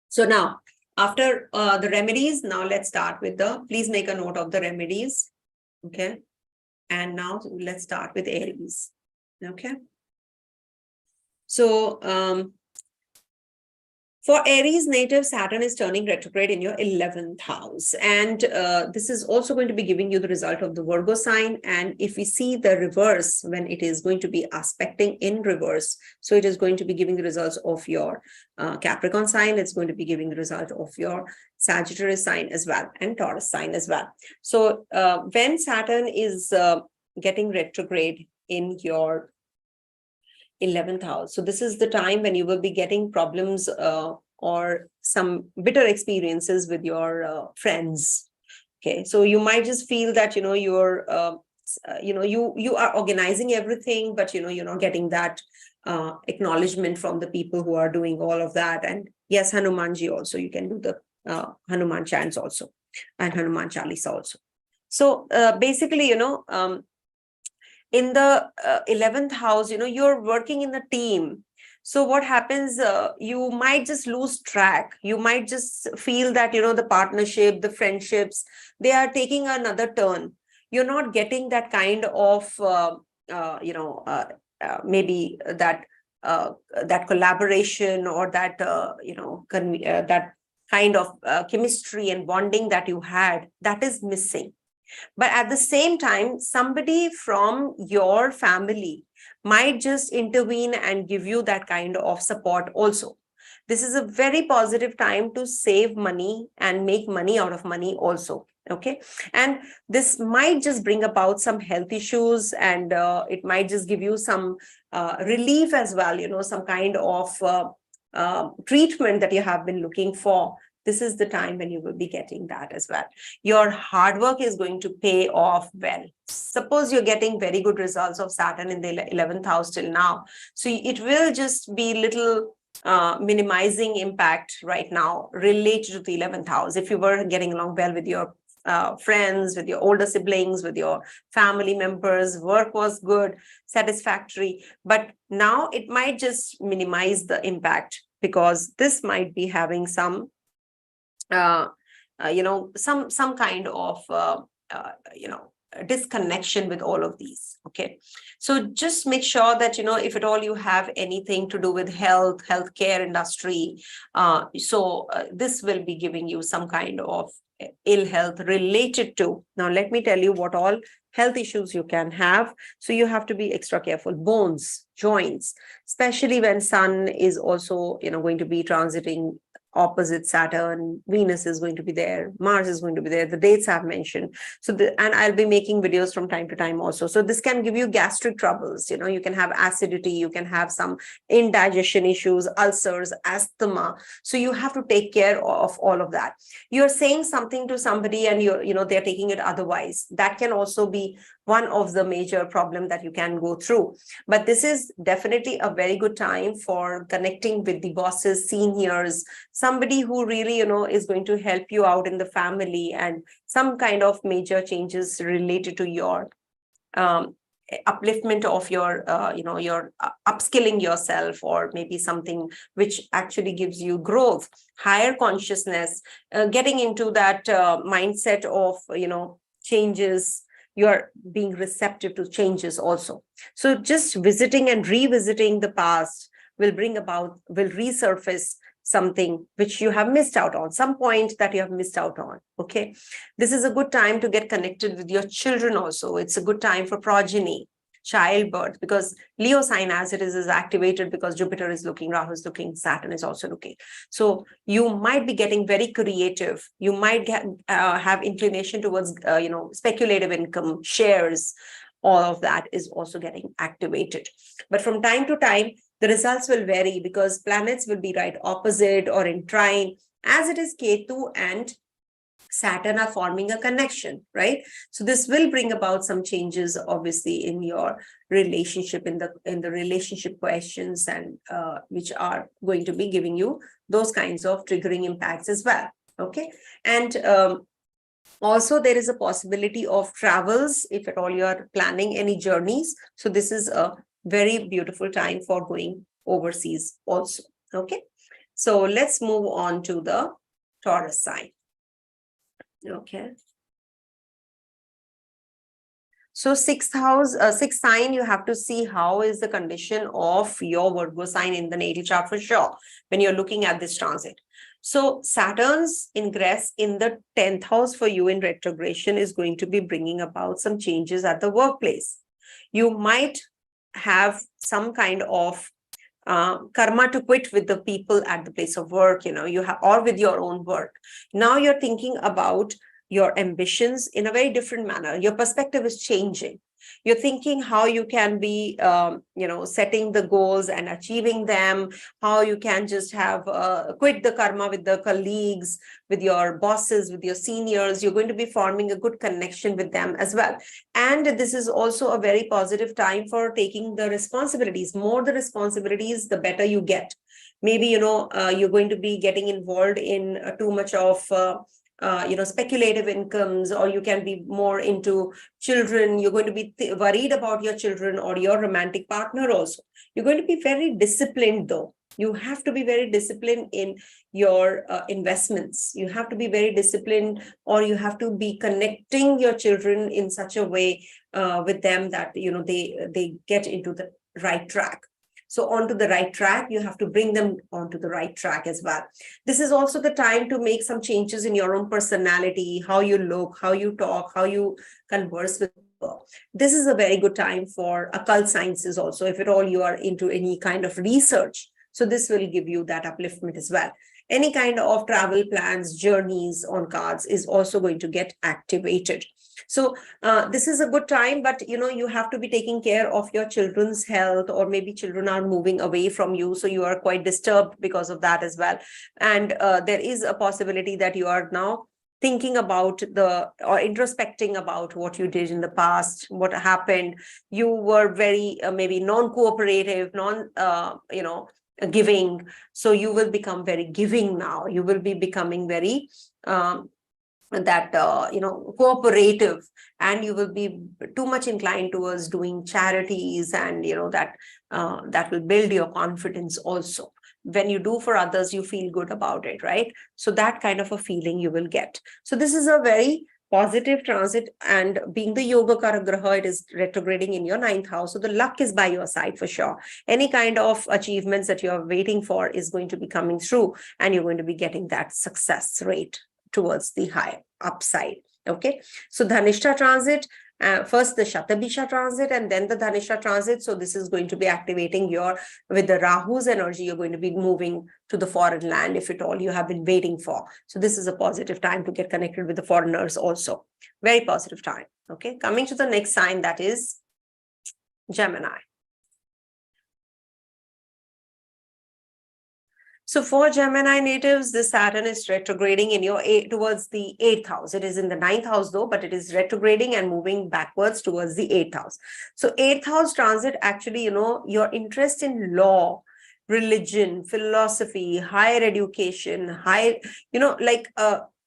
So now, after the remedies, now let's start with please make a note of the remedies. Okay. And now let's start with Aries. Okay. So for Aries native, Saturn is turning retrograde in your 11th house. And this is also going to be giving you the result of the Virgo sign. And if we see the reverse, when it is going to be aspecting in reverse, so it is going to be giving the results of your Capricorn sign. It's going to be giving the result of your Sagittarius sign as well, and Taurus sign as well. So when Saturn is getting retrograde in your 11th house. So this is the time when you will be getting problems or some bitter experiences with your friends. Okay, so you might just feel that, you're, you are organizing everything, but, you're not getting that acknowledgement from the people who are doing all of that. And yes, Hanumanji also, you can do the Hanuman chants also, and Hanuman Chalisa also. So basically, in the 11th house, you're working in a team. So what happens, you might just lose track. You might just feel that, the partnership, the friendships, they are taking another turn. You're not getting that kind of, maybe that collaboration or that, that kind of chemistry and bonding that you had, that is missing. But at the same time, somebody from your family might just intervene and give you that kind of support also. This is a very positive time to save money and make money out of money also. Okay, and this might just bring about some health issues, and it might just give you some relief as well, some kind of treatment that you have been looking for. This is the time when you will be getting that as well. Your hard work is going to pay off well. Suppose you're getting very good results of Saturn in the 11th house till now. So it will just be little minimizing impact right now related to the 11th house. If you were getting along well with your friends, with your older siblings, with your family members, work was good, satisfactory, but now it might just minimize the impact, because this might be having some some kind of disconnection with all of these. Okay, so just make sure that if at all you have anything to do with healthcare industry, this will be giving you some kind of ill health related to. Now let me tell you what all health issues you can have. So you have to be extra careful. Bones, joints, especially when Sun is also going to be transiting opposite Saturn. Venus is going to be there, Mars is going to be there, the dates I've mentioned. So and I'll be making videos from time to time also. So this can give you gastric troubles. You can have acidity, you can have some indigestion issues, ulcers, asthma. So you have to take care of all of that. You're saying something to somebody and they're taking it otherwise. That can also be one of the major problem that you can go through. But this is definitely a very good time for connecting with the bosses, seniors, somebody who really, is going to help you out in the family, and some kind of major changes related to your upliftment of your, your upskilling yourself, or maybe something which actually gives you growth, higher consciousness, getting into that mindset of, changes. You're being receptive to changes also. So just visiting and revisiting the past will resurface something which you have missed out on, some point that you have missed out on. Okay, this is a good time to get connected with your children also. It's a good time for progeny, childbirth, because Leo sign as it is activated because Jupiter is looking, Rahu is looking, Saturn is also looking. So you might be getting very creative. You might have inclination towards speculative income, shares. All of that is also getting activated. But from time to time, the results will vary, because planets will be right opposite or in trine, as it is Ketu and Saturn are forming a connection, right? So this will bring about some changes, obviously, in your relationship, in the relationship questions, and which are going to be giving you those kinds of triggering impacts as well. Okay, and also there is a possibility of travels if at all you are planning any journeys. So this is a very beautiful time for going overseas also. Okay, so let's move on to the Taurus sign. Okay, so sixth sign, you have to see how is the condition of your Virgo sign in the natal chart for sure when you're looking at this transit. So Saturn's ingress in the 10th house for you in retrogression is going to be bringing about some changes at the workplace. You might have some kind of karma to quit with the people at the place of work, you have, or with your own work. Now you're thinking about your ambitions in a very different manner. Your perspective is changing. You're thinking how you can be, setting the goals and achieving them, how you can just have quit the karma with the colleagues, with your bosses, with your seniors. You're going to be forming a good connection with them as well. And this is also a very positive time for taking the responsibilities. More the responsibilities, the better you get. Maybe, you're going to be getting involved in too much of speculative incomes, or you can be more into children. You're going to be worried about your children or your romantic partner also. You're going to be very disciplined though. You have to be very disciplined in your investments. You have to be very disciplined, or you have to be connecting your children in such a way with them that, they get into the right track. So onto the right track, you have to bring them onto the right track as well. This is also the time to make some changes in your own personality, how you look, how you talk, how you converse with people. This is a very good time for occult sciences also, if at all you are into any kind of research. So this will give you that upliftment as well. Any kind of travel plans, journeys on cards is also going to get activated. So this is a good time, but you have to be taking care of your children's health, or maybe children are moving away from you, so you are quite disturbed because of that as well. And there is a possibility that you are now thinking about or introspecting about what you did in the past, what happened. You were very maybe non-cooperative, giving. So you will become very giving now. You will be becoming very cooperative, and you will be too much inclined towards doing charities, and that will build your confidence also. When you do for others, you feel good about it, right? So that kind of a feeling you will get. So this is a very positive transit, and being the yoga karagraha, it is retrograding in your 9th house. So the luck is by your side for sure. Any kind of achievements that you're waiting for is going to be coming through, and you're going to be getting that success rate towards the high upside. Okay, so Dhanishta transit, first the Shatabisha transit and then the Dhanishta transit. So this is going to be activating with the Rahu's energy, you're going to be moving to the foreign land, if at all you have been waiting for. So this is a positive time to get connected with the foreigners also. Very positive time. Okay, coming to the next sign, that is Gemini. So for Gemini natives, the Saturn is retrograding in your towards the 8th house. It is in the 9th house though, but it is retrograding and moving backwards towards the 8th house. So 8th house transit, actually, your interest in law, religion, philosophy, higher education,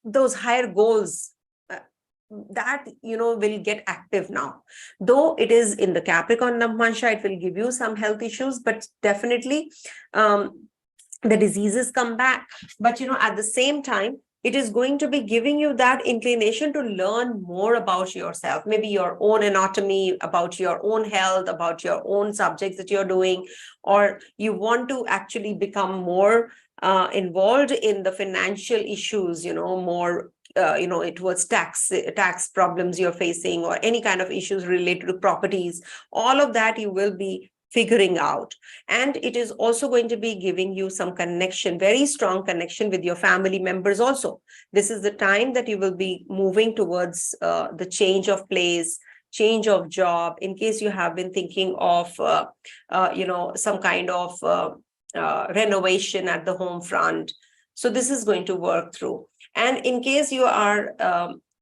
those higher goals, that will get active now. Though it is in the Capricorn Navamsha, it will give you some health issues, but definitely the diseases come back. But at the same time, it is going to be giving you that inclination to learn more about yourself, maybe your own anatomy, about your own health, about your own subjects that you're doing, or you want to actually become more involved in the financial issues, more it was tax problems you're facing, or any kind of issues related to properties. All of that you will be figuring out. And it is also going to be giving you some connection, very strong connection with your family members also. This is the time that you will be moving towards the change of place, change of job, in case you have been thinking of some kind of renovation at the home front. So this is going to work through. And in case you are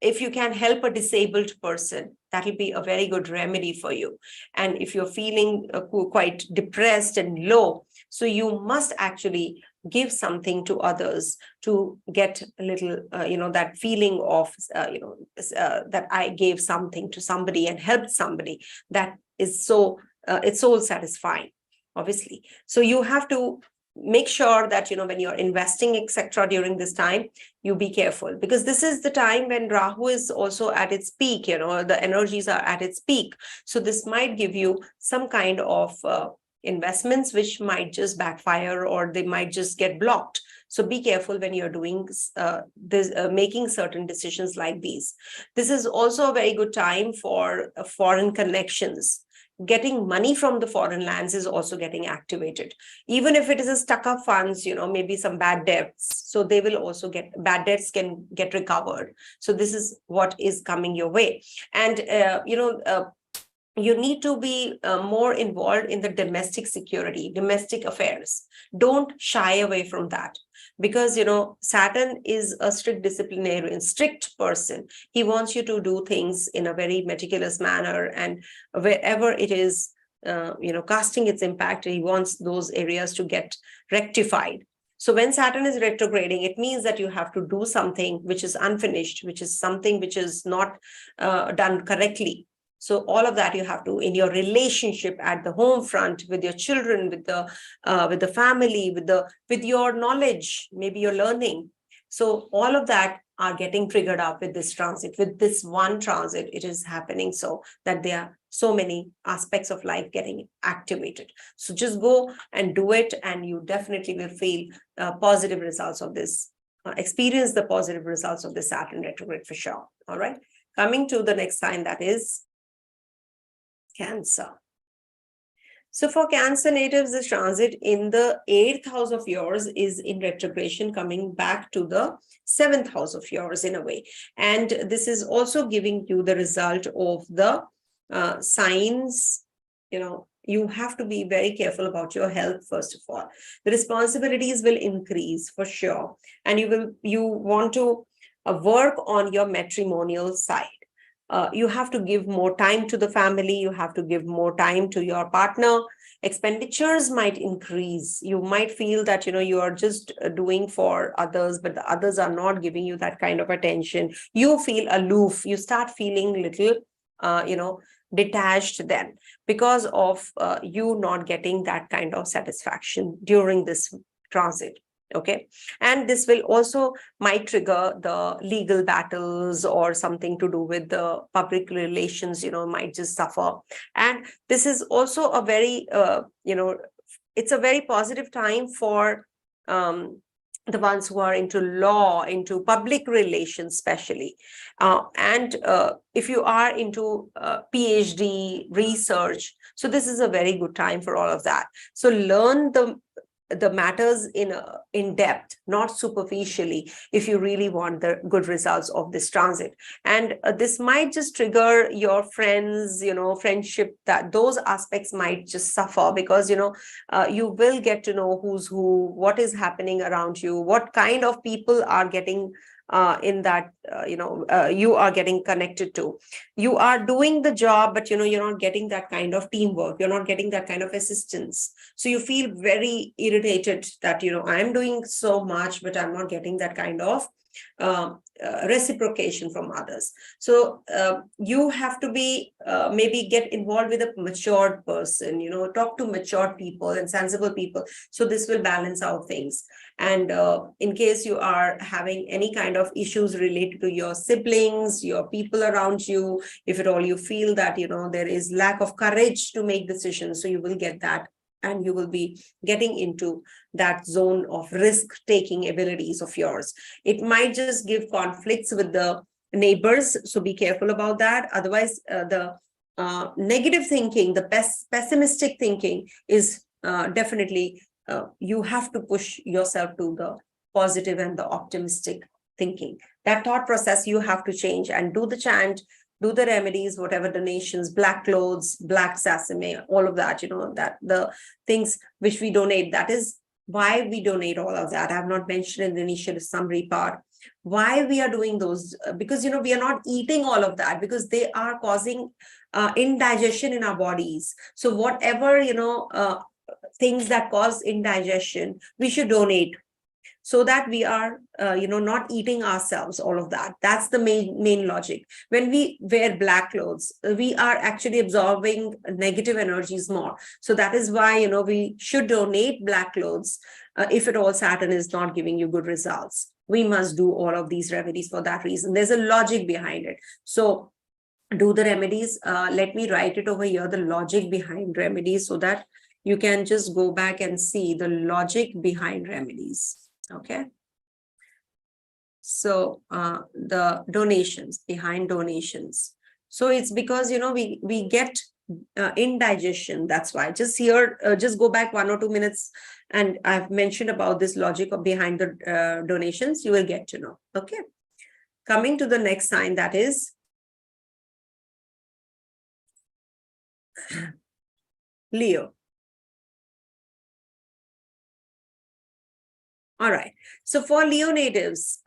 if you can help a disabled person, that will be a very good remedy for you. And if you're feeling quite depressed and low, so you must actually give something to others to get a little, that feeling of, that I gave something to somebody and helped somebody. That is so, it's soul satisfying, obviously. So you have to make sure that, when you're investing, etc., during this time, you be careful, because this is the time when Rahu is also at its peak, the energies are at its peak. So this might give you some kind of investments which might just backfire, or they might just get blocked. So be careful when you're doing making certain decisions like these. This is also a very good time for foreign connections. Getting money from the foreign lands is also getting activated. Even if it is a stuck up funds, maybe some bad debts. So they will also bad debts can get recovered. So this is what is coming your way. And, you need to be more involved in the domestic security, domestic affairs. Don't shy away from that, because, Saturn is a strict disciplinarian, strict person. He wants you to do things in a very meticulous manner, and wherever it is, casting its impact, he wants those areas to get rectified. So when Saturn is retrograding, it means that you have to do something which is unfinished, which is something which is not done correctly. So all of that you have to, in your relationship at the home front, with your children, with the family, with your knowledge, maybe your learning. So all of that are getting triggered up with this transit. With this one transit, it is happening so that there are so many aspects of life getting activated. So just go and do it, and you definitely will feel positive results of this. Experience the positive results of the Saturn retrograde for sure. All right. Coming to the next sign, that is Cancer. So for Cancer natives, this transit in the 8th house of yours is in retrogression, coming back to the 7th house of yours in a way. And this is also giving you the result of the signs. You have to be very careful about your health, first of all. The responsibilities will increase for sure. And you want to work on your matrimonial side. You have to give more time to the family. You have to give more time to your partner. Expenditures might increase. You might feel that, you are just doing for others, but the others are not giving you that kind of attention. You feel aloof. You start feeling little, detached then because of you not getting that kind of satisfaction during this transit. Okay. And this will also might trigger the legal battles or something to do with the public relations, might just suffer. And this is also a very, it's a very positive time for the ones who are into law, into public relations, especially. And if you are into PhD research, so this is a very good time for all of that. So learn the matters in depth, not superficially, if you really want the good results of this transit. And this might just trigger your friends, friendship, that those aspects might just suffer because, you will get to know who's who, what is happening around you, what kind of people are getting in that, you are getting connected to. You are doing the job, but, you're not getting that kind of teamwork. You're not getting that kind of assistance. So you feel very irritated that, I'm doing so much, but I'm not getting that kind of reciprocation from others. So you have to be maybe get involved with a matured person, talk to matured people and sensible people. So this will balance out things. And in case you are having any kind of issues related to your siblings, your people around you, if at all you feel that, there is lack of courage to make decisions, so you will get that. And you will be getting into that zone of risk-taking abilities of yours. It might just give conflicts with the neighbors, so be careful about that. Otherwise, the negative thinking, the pessimistic thinking is definitely, you have to push yourself to the positive and the optimistic thinking. That thought process you have to change and do the chant, do the remedies, whatever donations, black clothes, black sesame, all of that, that the things which we donate, that is why we donate all of that. I have not mentioned in the initial summary part why we are doing those, because, we are not eating all of that because they are causing indigestion in our bodies. So whatever, things that cause indigestion, we should donate, so that we are, not eating ourselves, all of that. That's the main logic. When we wear black clothes, we are actually absorbing negative energies more. So that is why, we should donate black clothes if at all Saturn is not giving you good results. We must do all of these remedies for that reason. There's a logic behind it. So do the remedies. Let me write it over here, the logic behind remedies, so that you can just go back and see the logic behind remedies. Okay. So the donations, behind donations. So it's because, we get indigestion. That's why. Just here, just go back 1 or 2 minutes. And I've mentioned about this logic of behind the donations. You will get to know. Okay. Coming to the next sign, that is Leo. All right. So for Leo natives,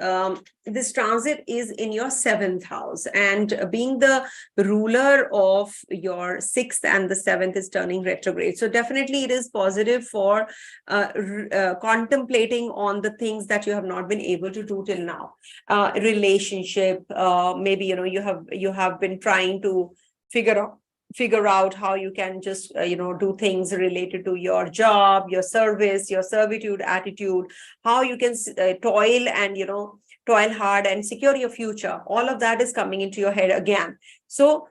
this transit is in your 7th house, and being the ruler of your 6th and the 7th is turning retrograde. So definitely it is positive for contemplating on the things that you have not been able to do till now. Relationship, maybe, you have been trying to figure out how you can just, do things related to your job, your service, your servitude attitude, how you can toil and, toil hard and secure your future. All of that is coming into your head again. So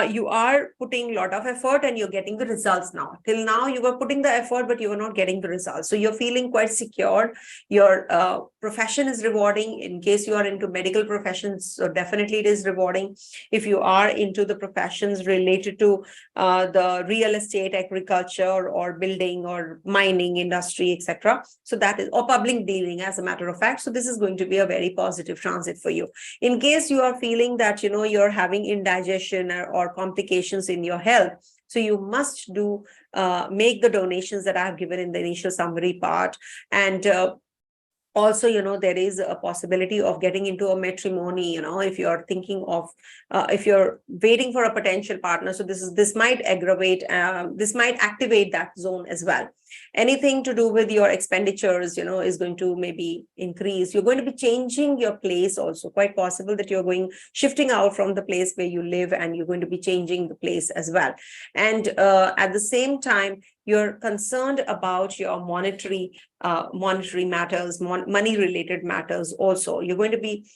you are putting a lot of effort and you're getting the results now. Till now, you were putting the effort, but you were not getting the results. So you're feeling quite secure. Your profession is rewarding. In case you are into medical professions, so definitely it is rewarding. If you are into the professions related to the real estate, agriculture, or building, or mining industry, etc. So that is, or public dealing, as a matter of fact. So this is going to be a very positive transit for you. In case you are feeling that, you're having indigestion or complications in your health, so you must do make the donations that I have given in the initial summary part. And also, there is a possibility of getting into a matrimony, if you're thinking of, if you're waiting for a potential partner. So this might this might activate that zone as well. Anything to do with your expenditures, is going to maybe increase. You're going to be changing your place also. Quite possible that you're shifting out from the place where you live, and you're going to be changing the place as well. And at the same time, you're concerned about your monetary matters, money related matters also. You're going to be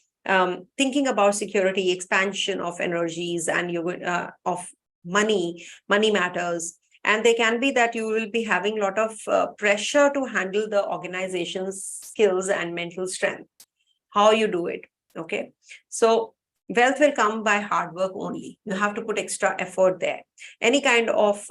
thinking about security, expansion of energies, and you're going of money matters. And they can be that you will be having a lot of pressure to handle the organization's skills and mental strength. How you do it, okay? So wealth will come by hard work only. You have to put extra effort there. Any kind of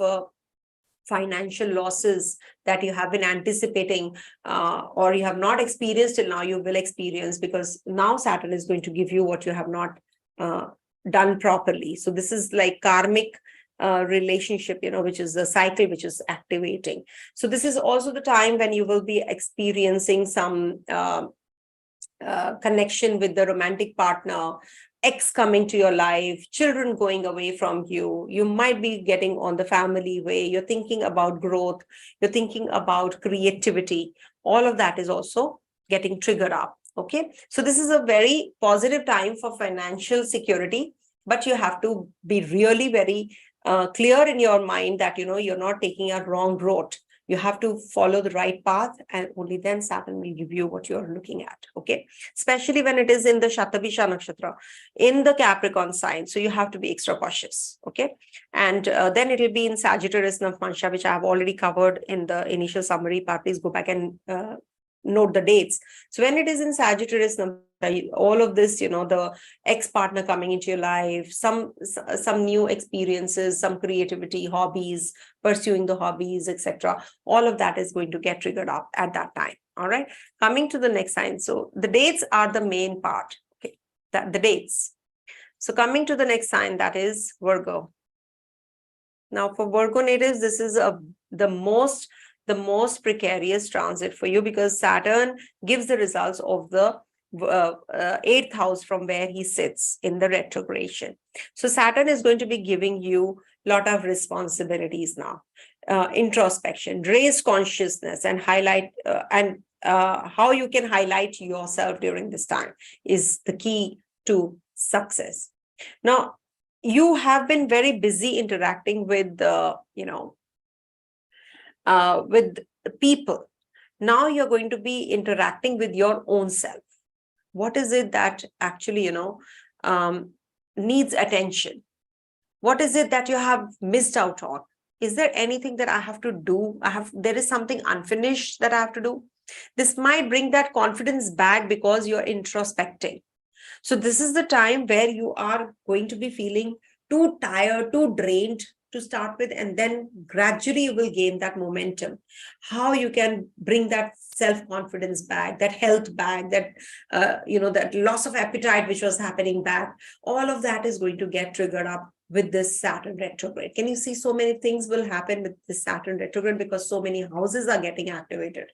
financial losses that you have been anticipating or you have not experienced till now, you will experience, because now Saturn is going to give you what you have not done properly. So this is like karmic relationship, which is the cycle which is activating. So this is also the time when you will be experiencing some connection with the romantic partner, ex coming to your life, children going away from you. You might be getting on the family way. You're thinking about growth. You're thinking about creativity. All of that is also getting triggered up. Okay. So this is a very positive time for financial security, but you have to be really very clear in your mind that, you're not taking a wrong road. You have to follow the right path, and only then Saturn will give you what you're looking at. Okay. Especially when it is in the Shatabisha Nakshatra, in the Capricorn sign. So you have to be extra cautious. Okay. And then it will be in Sagittarius Navmansha, which I have already covered in the initial summary part. Please go back and note the dates. So when it is in Sagittarius, all of this, the ex-partner coming into your life, some new experiences, some creativity, hobbies, pursuing the hobbies, etc. All of that is going to get triggered up at that time. All right. Coming to the next sign. So the dates are the main part. Okay. The dates. So coming to the next sign, that is Virgo. Now for Virgo natives, this is the most precarious transit for you, because Saturn gives the results of the 8th house from where he sits in the retrogradation. So Saturn is going to be giving you a lot of responsibilities now, introspection, raised consciousness, and highlight how you can highlight yourself during this time is the key to success. Now, you have been very busy interacting with with people. Now you're going to be interacting with your own self. What is it that actually, needs attention? What is it that you have missed out on? Is there anything that I have to do? There is something unfinished that I have to do. This might bring that confidence back because you're introspecting. So this is the time where you are going to be feeling too tired, too drained to start with, and then gradually you will gain that momentum. How you can bring that self-confidence back, that health back, that that loss of appetite which was happening back, all of that is going to get triggered up with this Saturn retrograde. Can you see so many things will happen with this Saturn retrograde because so many houses are getting activated.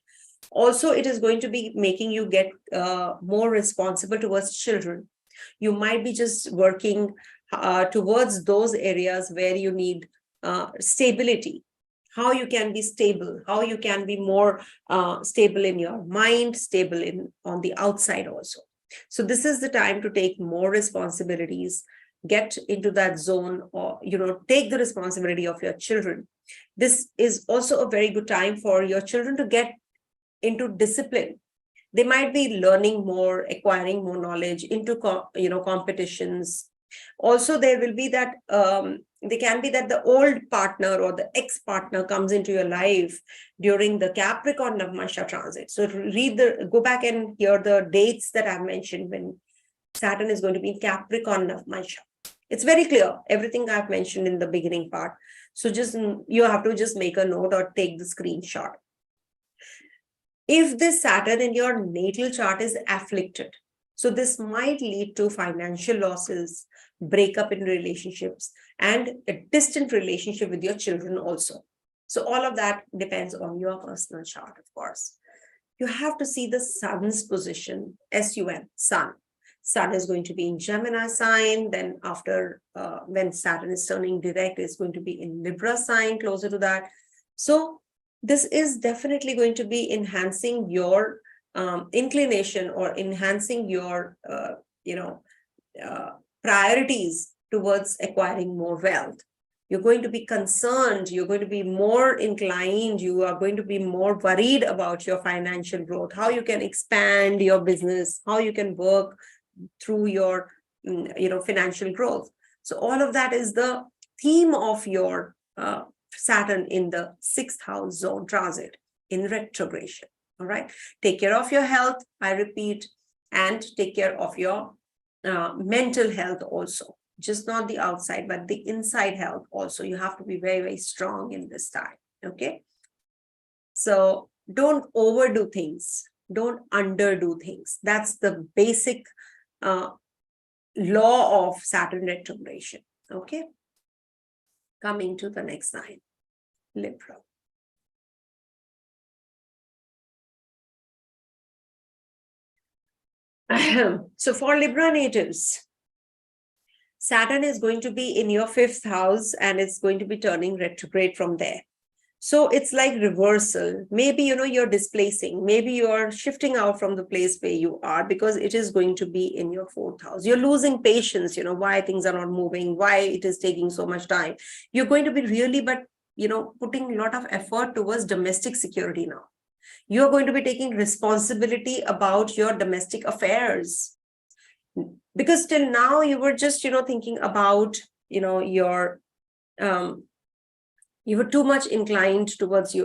Also, it is going to be making you get more responsible towards children. You might be just working towards those areas where you need stability, how you can be stable, how you can be more stable in your mind, stable on the outside also. So this is the time to take more responsibilities, get into that zone, or take the responsibility of your children. This is also a very good time for your children to get into discipline. They might be learning more, acquiring more knowledge into competitions, Also, there will be that there can be that the old partner or the ex-partner comes into your life during the Capricorn Navmasha transit. So go back and hear the dates that I've mentioned when Saturn is going to be in Capricorn Navmasha. It's very clear, everything I've mentioned in the beginning part. So you have to just make a note or take the screenshot. If this Saturn in your natal chart is afflicted, so this might lead to financial losses, breakup in relationships, and a distant relationship with your children also. So all of that depends on your personal chart, of course. You have to see the Sun's position, S-U-N, Sun. Sun is going to be in Gemini sign. Then after, when Saturn is turning direct, it's going to be in Libra sign, closer to that. So this is definitely going to be enhancing your inclination or enhancing your, priorities towards acquiring more wealth. You're going to be concerned, you're going to be more inclined, you are going to be more worried about your financial growth, how you can expand your business, how you can work through your, financial growth. So all of that is the theme of your Saturn in the 6th house zone transit in retrogression. All right. Take care of your health, I repeat, and take care of your mental health also. Just not the outside, but the inside health also. You have to be very, very strong in this time. Okay. So don't overdo things. Don't underdo things. That's the basic law of Saturn retrogression. Okay. Coming to the next sign, Libra. So for Libra natives, Saturn is going to be in your 5th house and it's going to be turning retrograde from there. So it's like reversal. Maybe, you're displacing. Maybe you're shifting out from the place where you are because it is going to be in your 4th house. You're losing patience, why things are not moving, why it is taking so much time. You're going to be really, putting a lot of effort towards domestic security now. You're going to be taking responsibility about your domestic affairs. Because till now you were just, thinking about, your, you were too much inclined towards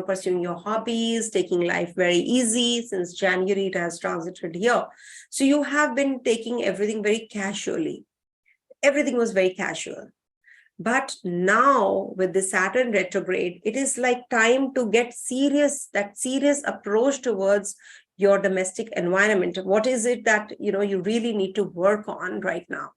pursuing your hobbies, taking life very easy. Since January, it has transited here. So you have been taking everything very casually. Everything was very casual. But now with the Saturn retrograde, it is like time to get serious, that serious approach towards your domestic environment. What is it that, you really need to work on right now?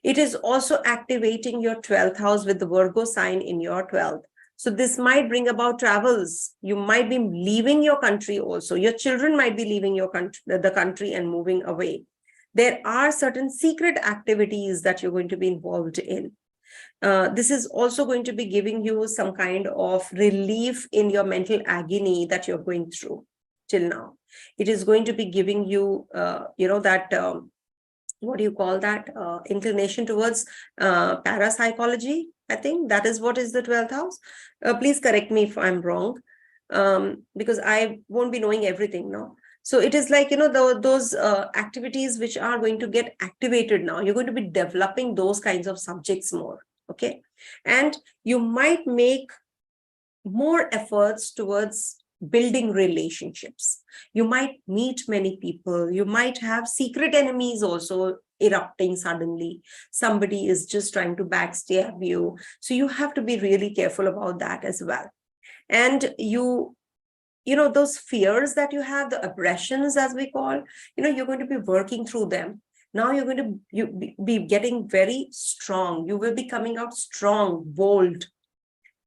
It is also activating your 12th house with the Virgo sign in your 12th. So this might bring about travels. You might be leaving your country also. Your children might be leaving your country, the country and moving away. There are certain secret activities that you're going to be involved in. This is also going to be giving you some kind of relief in your mental agony that you're going through till now. It is going to be giving you, that, what do you call that, inclination towards parapsychology. I think that is what is the 12th house. Please correct me if I'm wrong, because I won't be knowing everything now. So it is like, those activities which are going to get activated now. You're going to be developing those kinds of subjects more. Okay. And you might make more efforts towards building relationships. You might meet many people. You might have secret enemies also erupting suddenly. Somebody is just trying to backstab you. So you have to be really careful about that as well. And those fears that you have, the aggressions as we call, you're going to be working through them. Now you're going to be getting very strong. You will be coming out strong, bold.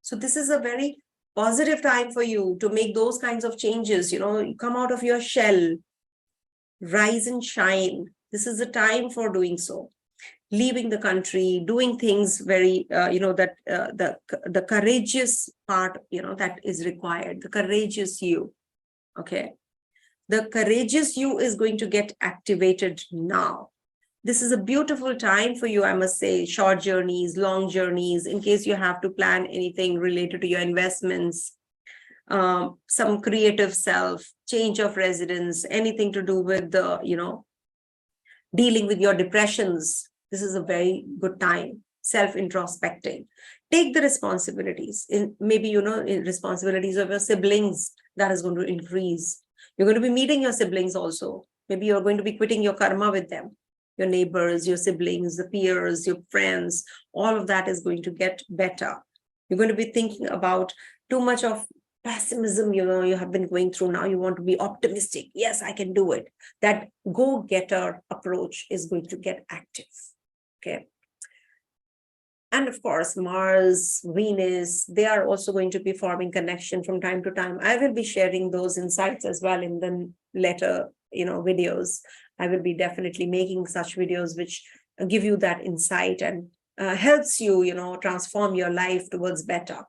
So this is a very positive time for you to make those kinds of changes. You come out of your shell, rise and shine. This is the time for doing so. Leaving the country, doing things very, the courageous part, that is required, the courageous you. Okay. The courageous you is going to get activated now. This is a beautiful time for you, I must say. Short journeys, long journeys, in case you have to plan anything related to your investments, some creative self, change of residence, anything to do with the, dealing with your depressions. This is a very good time, self-introspecting. Take the responsibilities, maybe, in responsibilities of your siblings, that is going to increase. You're going to be meeting your siblings also. Maybe you're going to be quitting your karma with them, your neighbors, your siblings, the peers, your friends, all of that is going to get better. You're going to be thinking about too much of pessimism, you have been going through. Now you want to be optimistic. Yes, I can do it. That go-getter approach is going to get active. Okay. And of course, Mars, Venus, they are also going to be forming connection from time to time. I will be sharing those insights as well in the later, videos. I will be definitely making such videos which give you that insight and helps you, transform your life towards better.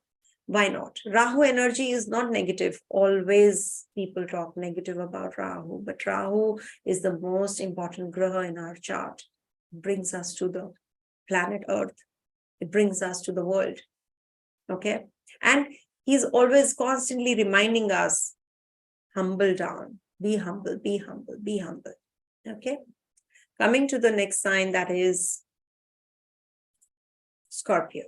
Why not? Rahu energy is not negative. Always people talk negative about Rahu, but Rahu is the most important graha in our chart. It brings us to the planet Earth. It brings us to the world. Okay. And he's always constantly reminding us, humble down, be humble, be humble, be humble. Okay. Coming to the next sign, that is Scorpio.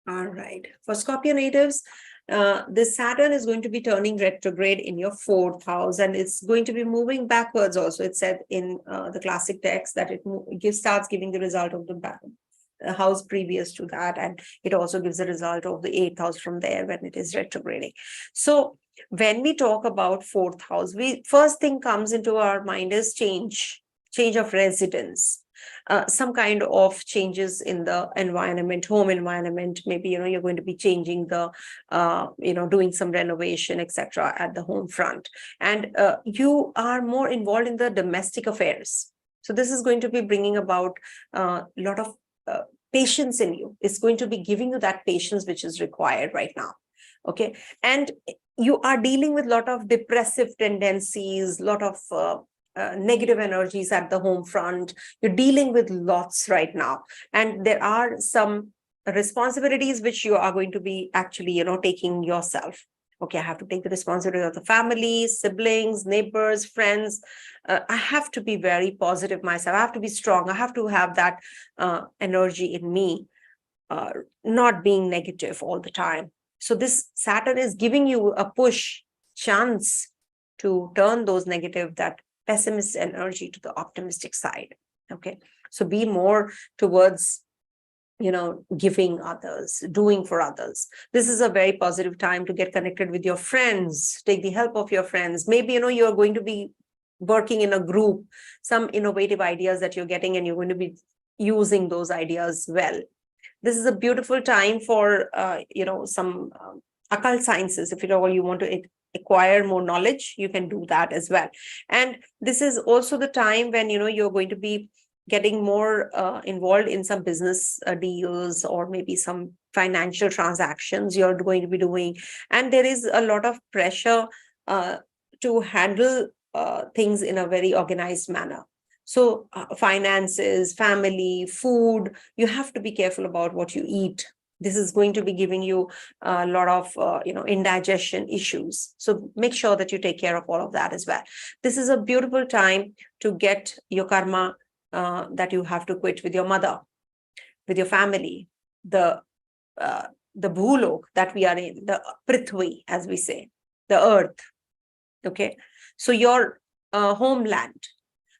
All right. For Scorpio natives, this Saturn is going to be turning retrograde in your 4th house, and it's going to be moving backwards also. It said in the classic text that it starts giving the result of the house previous to that, and it also gives the result of the 8th house from there when it is retrograding. So when we talk about 4th house, first thing comes into our mind is change of residence. Some kind of changes in the environment, home environment. Maybe, you're going to be changing the, doing some renovation, etc. at the home front. And you are more involved in the domestic affairs. So this is going to be bringing about a lot of patience in you. It's going to be giving you that patience which is required right now. Okay. And you are dealing with a lot of depressive tendencies, a lot of negative energies at the home front. You're dealing with lots right now, and there are some responsibilities which you are going to be actually taking yourself. Okay, I have to take the responsibility of the family, siblings, neighbors, friends. I have to be very positive myself. I have to be strong. I have to have that energy in me, not being negative all the time. So this Saturn is giving you a push, chance to turn those negative, that pessimist energy to the optimistic side. Okay. So be more towards, giving others, doing for others. This is a very positive time to get connected with your friends, take the help of your friends. Maybe, you're going to be working in a group, some innovative ideas that you're getting, and you're going to be using those ideas well. This is a beautiful time for, some occult sciences. If you want to acquire more knowledge, you can do that as well. And this is also the time when, you're going to be getting more involved in some business deals, or maybe some financial transactions you're going to be doing. And there is a lot of pressure to handle things in a very organized manner. So finances, family, food, you have to be careful about what you eat. This is going to be giving you a lot of, indigestion issues. So make sure that you take care of all of that as well. This is a beautiful time to get your karma that you have to quit with your mother, with your family, the bhulok that we are in, the prithvi, as we say, the earth. Okay. So your homeland.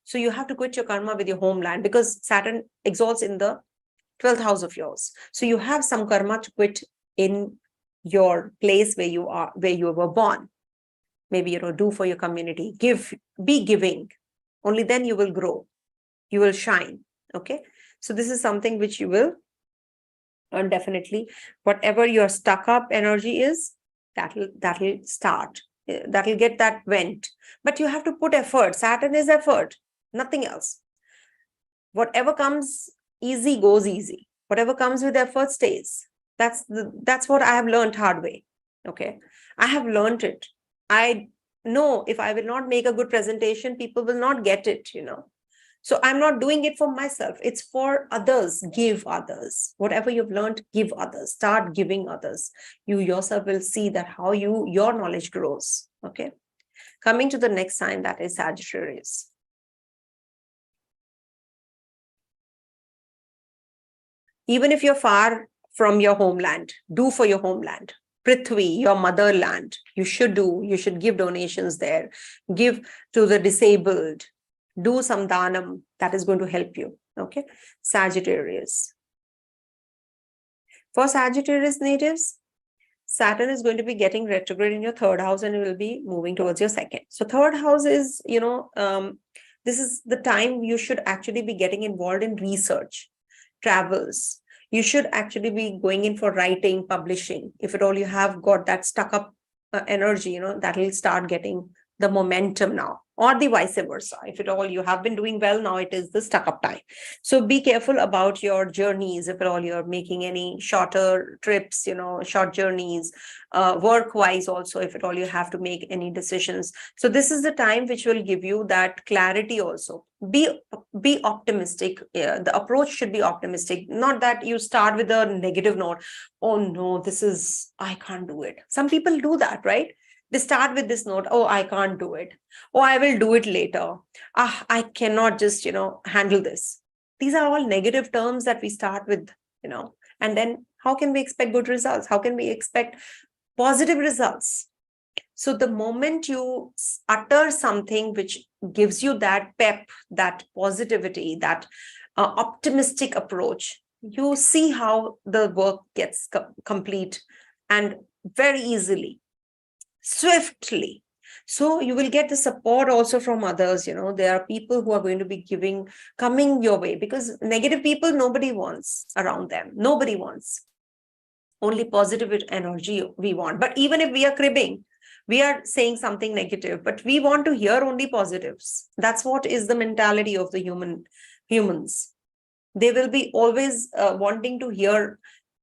So you have to quit your karma with your homeland, because Saturn exalts in the 12th house of yours. So you have some karma to quit in your place where you are, where you were born. Maybe, do for your community, be giving. Only then you will grow, you will shine. Okay. So this is something which you will earn definitely. Whatever your stuck up energy is, that'll start. That'll get that vent. But you have to put effort. Saturn is effort, nothing else. Whatever comes easy goes easy. Whatever comes with effort stays. That's what I have learned hard way. Okay. I have learned it. I know if I will not make a good presentation, people will not get it, So I'm not doing it for myself. It's for others. Give others. Whatever you've learned, give others. Start giving others. You yourself will see that how your knowledge grows. Okay. Coming to the next sign, that is Sagittarius. Even if you're far from your homeland, do for your homeland. Prithvi, your motherland, you should give donations there, give to the disabled, do some dhanam, that is going to help you. Okay, Sagittarius. For Sagittarius natives, Saturn is going to be getting retrograde in your third house and it will be moving towards your second. So third house is, this is the time you should actually be getting involved in research, travels. You should actually be going in for writing, publishing. If at all you have got that stuck up energy, that will start getting the momentum now, or the vice versa. If at all you have been doing well, now it is the stuck up time. So be careful about your journeys. If at all you're making any shorter trips, short journeys, work wise also, if at all you have to make any decisions. So this is the time which will give you that clarity also. Be optimistic. The approach should be optimistic, not that you start with a negative note. Oh no, I can't do it. Some people do that, right? They start with this note, oh, I can't do it. Oh, I will do it later. I cannot just, handle this. These are all negative terms that we start with, and then how can we expect good results? How can we expect positive results? So the moment you utter something which gives you that pep, that positivity, that optimistic approach, you see how the work gets complete and very easily, swiftly. So you will get the support also from others. There are people who are going to be coming your way, because negative people, nobody wants around them. Nobody wants. Only positive energy we want. But even if we are cribbing, we are saying something negative, but we want to hear only positives. That's what is the mentality of the humans. They will be always wanting to hear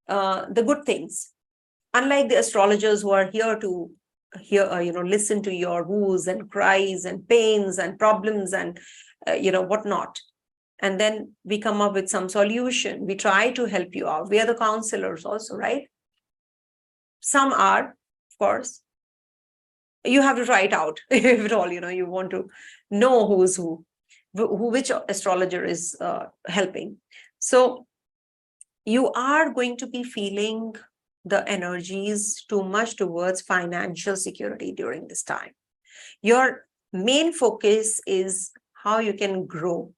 the good things. Unlike the astrologers who are here to listen to your woes and cries and pains and problems and whatnot, and then we come up with some solution. We try to help you out. We are the counselors also, right? Some are, of course. You have to try it out. If at all you want to know who's who, which astrologer is helping. So you are going to be feeling the energies too much towards financial security during this time. Your main focus is how you can grow.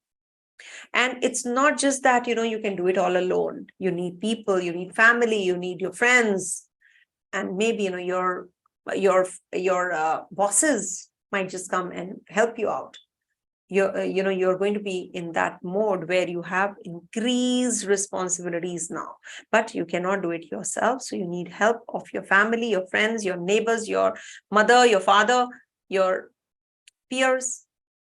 And it's not just that, you can do it all alone. You need people, you need family, you need your friends. And maybe, your bosses might just come and help you out. You're going to be in that mode where you have increased responsibilities now, but you cannot do it yourself. So you need help of your family, your friends, your neighbors, your mother, your father, your peers.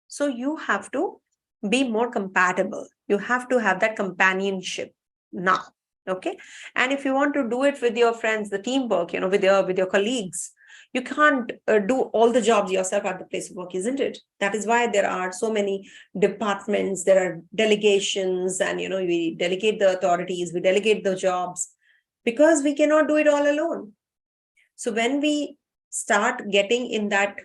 So you have to be more compatible. You have to have that companionship now. Okay. And if you want to do it with your friends, the teamwork, with your colleagues, you can't do all the jobs yourself at the place of work, isn't it? That is why there are so many departments, there are delegations, and, we delegate the authorities, we delegate the jobs, because we cannot do it all alone. So when we start getting in that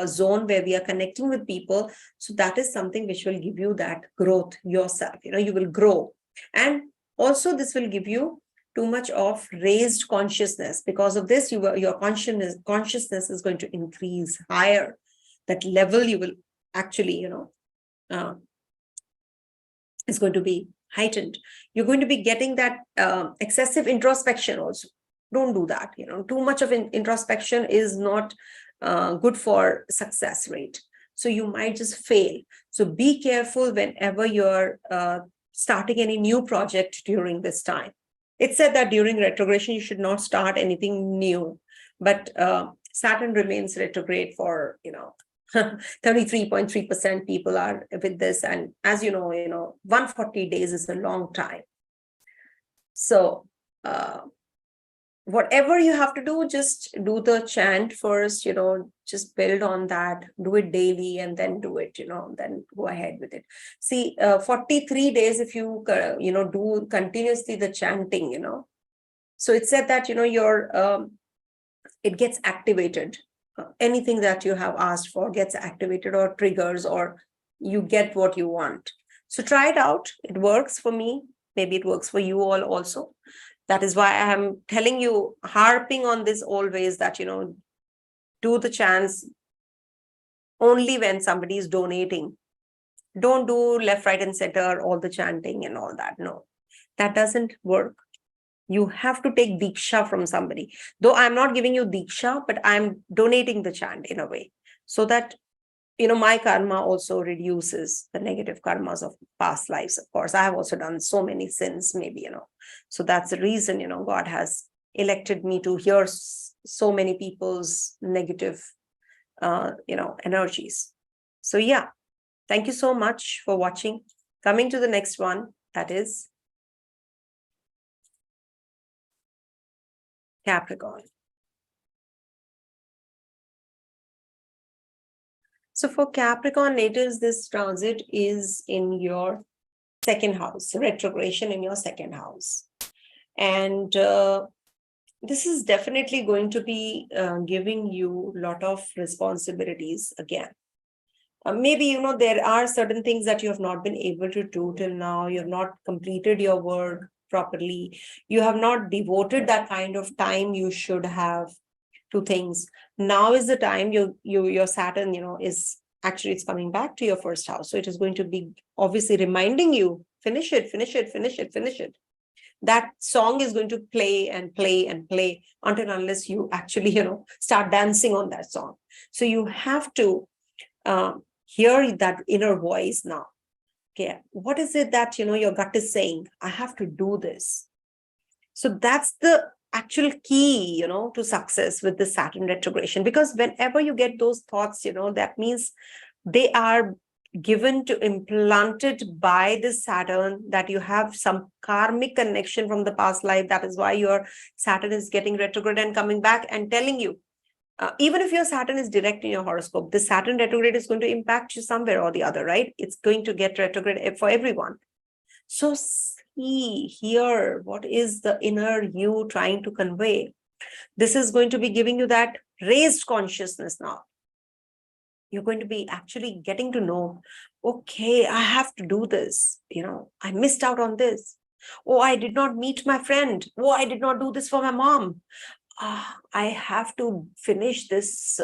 zone where we are connecting with people, so that is something which will give you that growth yourself. You will grow. And also this will give you too much of raised consciousness. Because of this, your consciousness is going to increase higher. That level you will actually, is going to be heightened. You're going to be getting that excessive introspection also. Don't do that. Too much of introspection is not good for success rate. So you might just fail. So be careful whenever you're starting any new project during this time. It's said that during retrogression, you should not start anything new, but Saturn remains retrograde for, 33.3% people are with this. And as 140 days is a long time. So whatever you have to do, just do the chant first, just build on that, do it daily, and then do it, then go ahead with it. See, 43 days, if you, do continuously the chanting, so it said that, it gets activated. Anything that you have asked for gets activated or triggers, or you get what you want. So try it out. It works for me. Maybe it works for you all also. That is why I am telling you, harping on this always, that, do the chants only when somebody is donating. Don't do left, right, and center, all the chanting and all that. No, that doesn't work. You have to take Diksha from somebody. Though I'm not giving you Diksha, but I'm donating the chant in a way, so that, my karma also reduces the negative karmas of past lives. Of course, I have also done so many sins, maybe, so that's the reason, God has elected me to hear so many people's negative, energies. So yeah, thank you so much for watching. Coming to the next one, that is Capricorn. So for Capricorn natives, this transit is in your second house, retrogression in your second house. And this is definitely going to be giving you a lot of responsibilities again. Maybe, there are certain things that you have not been able to do till now. You have not completed your work properly. You have not devoted that kind of time you should have to things. Now is the time your Saturn, is actually, it's coming back to your first house. So it is going to be obviously reminding you, finish it, finish it, finish it, finish it. That song is going to play and play and play until unless you actually, start dancing on that song. So you have to hear that inner voice now. Okay, what is it that, your gut is saying? I have to do this. So that's the actual key, to success with the Saturn retrogression. Because whenever you get those thoughts, that means they are given to, implanted by the Saturn, that you have some karmic connection from the past life. That is why your Saturn is getting retrograde and coming back and telling you, even if your Saturn is direct in your horoscope, the Saturn retrograde is going to impact you somewhere or the other, right? It's going to get retrograde for everyone. So see here, what is the inner you trying to convey? This is going to be giving you that raised consciousness now. You're going to be actually getting to know, okay, I have to do this. I missed out on this. Oh, I did not meet my friend. Oh, I did not do this for my mom. I have to finish this,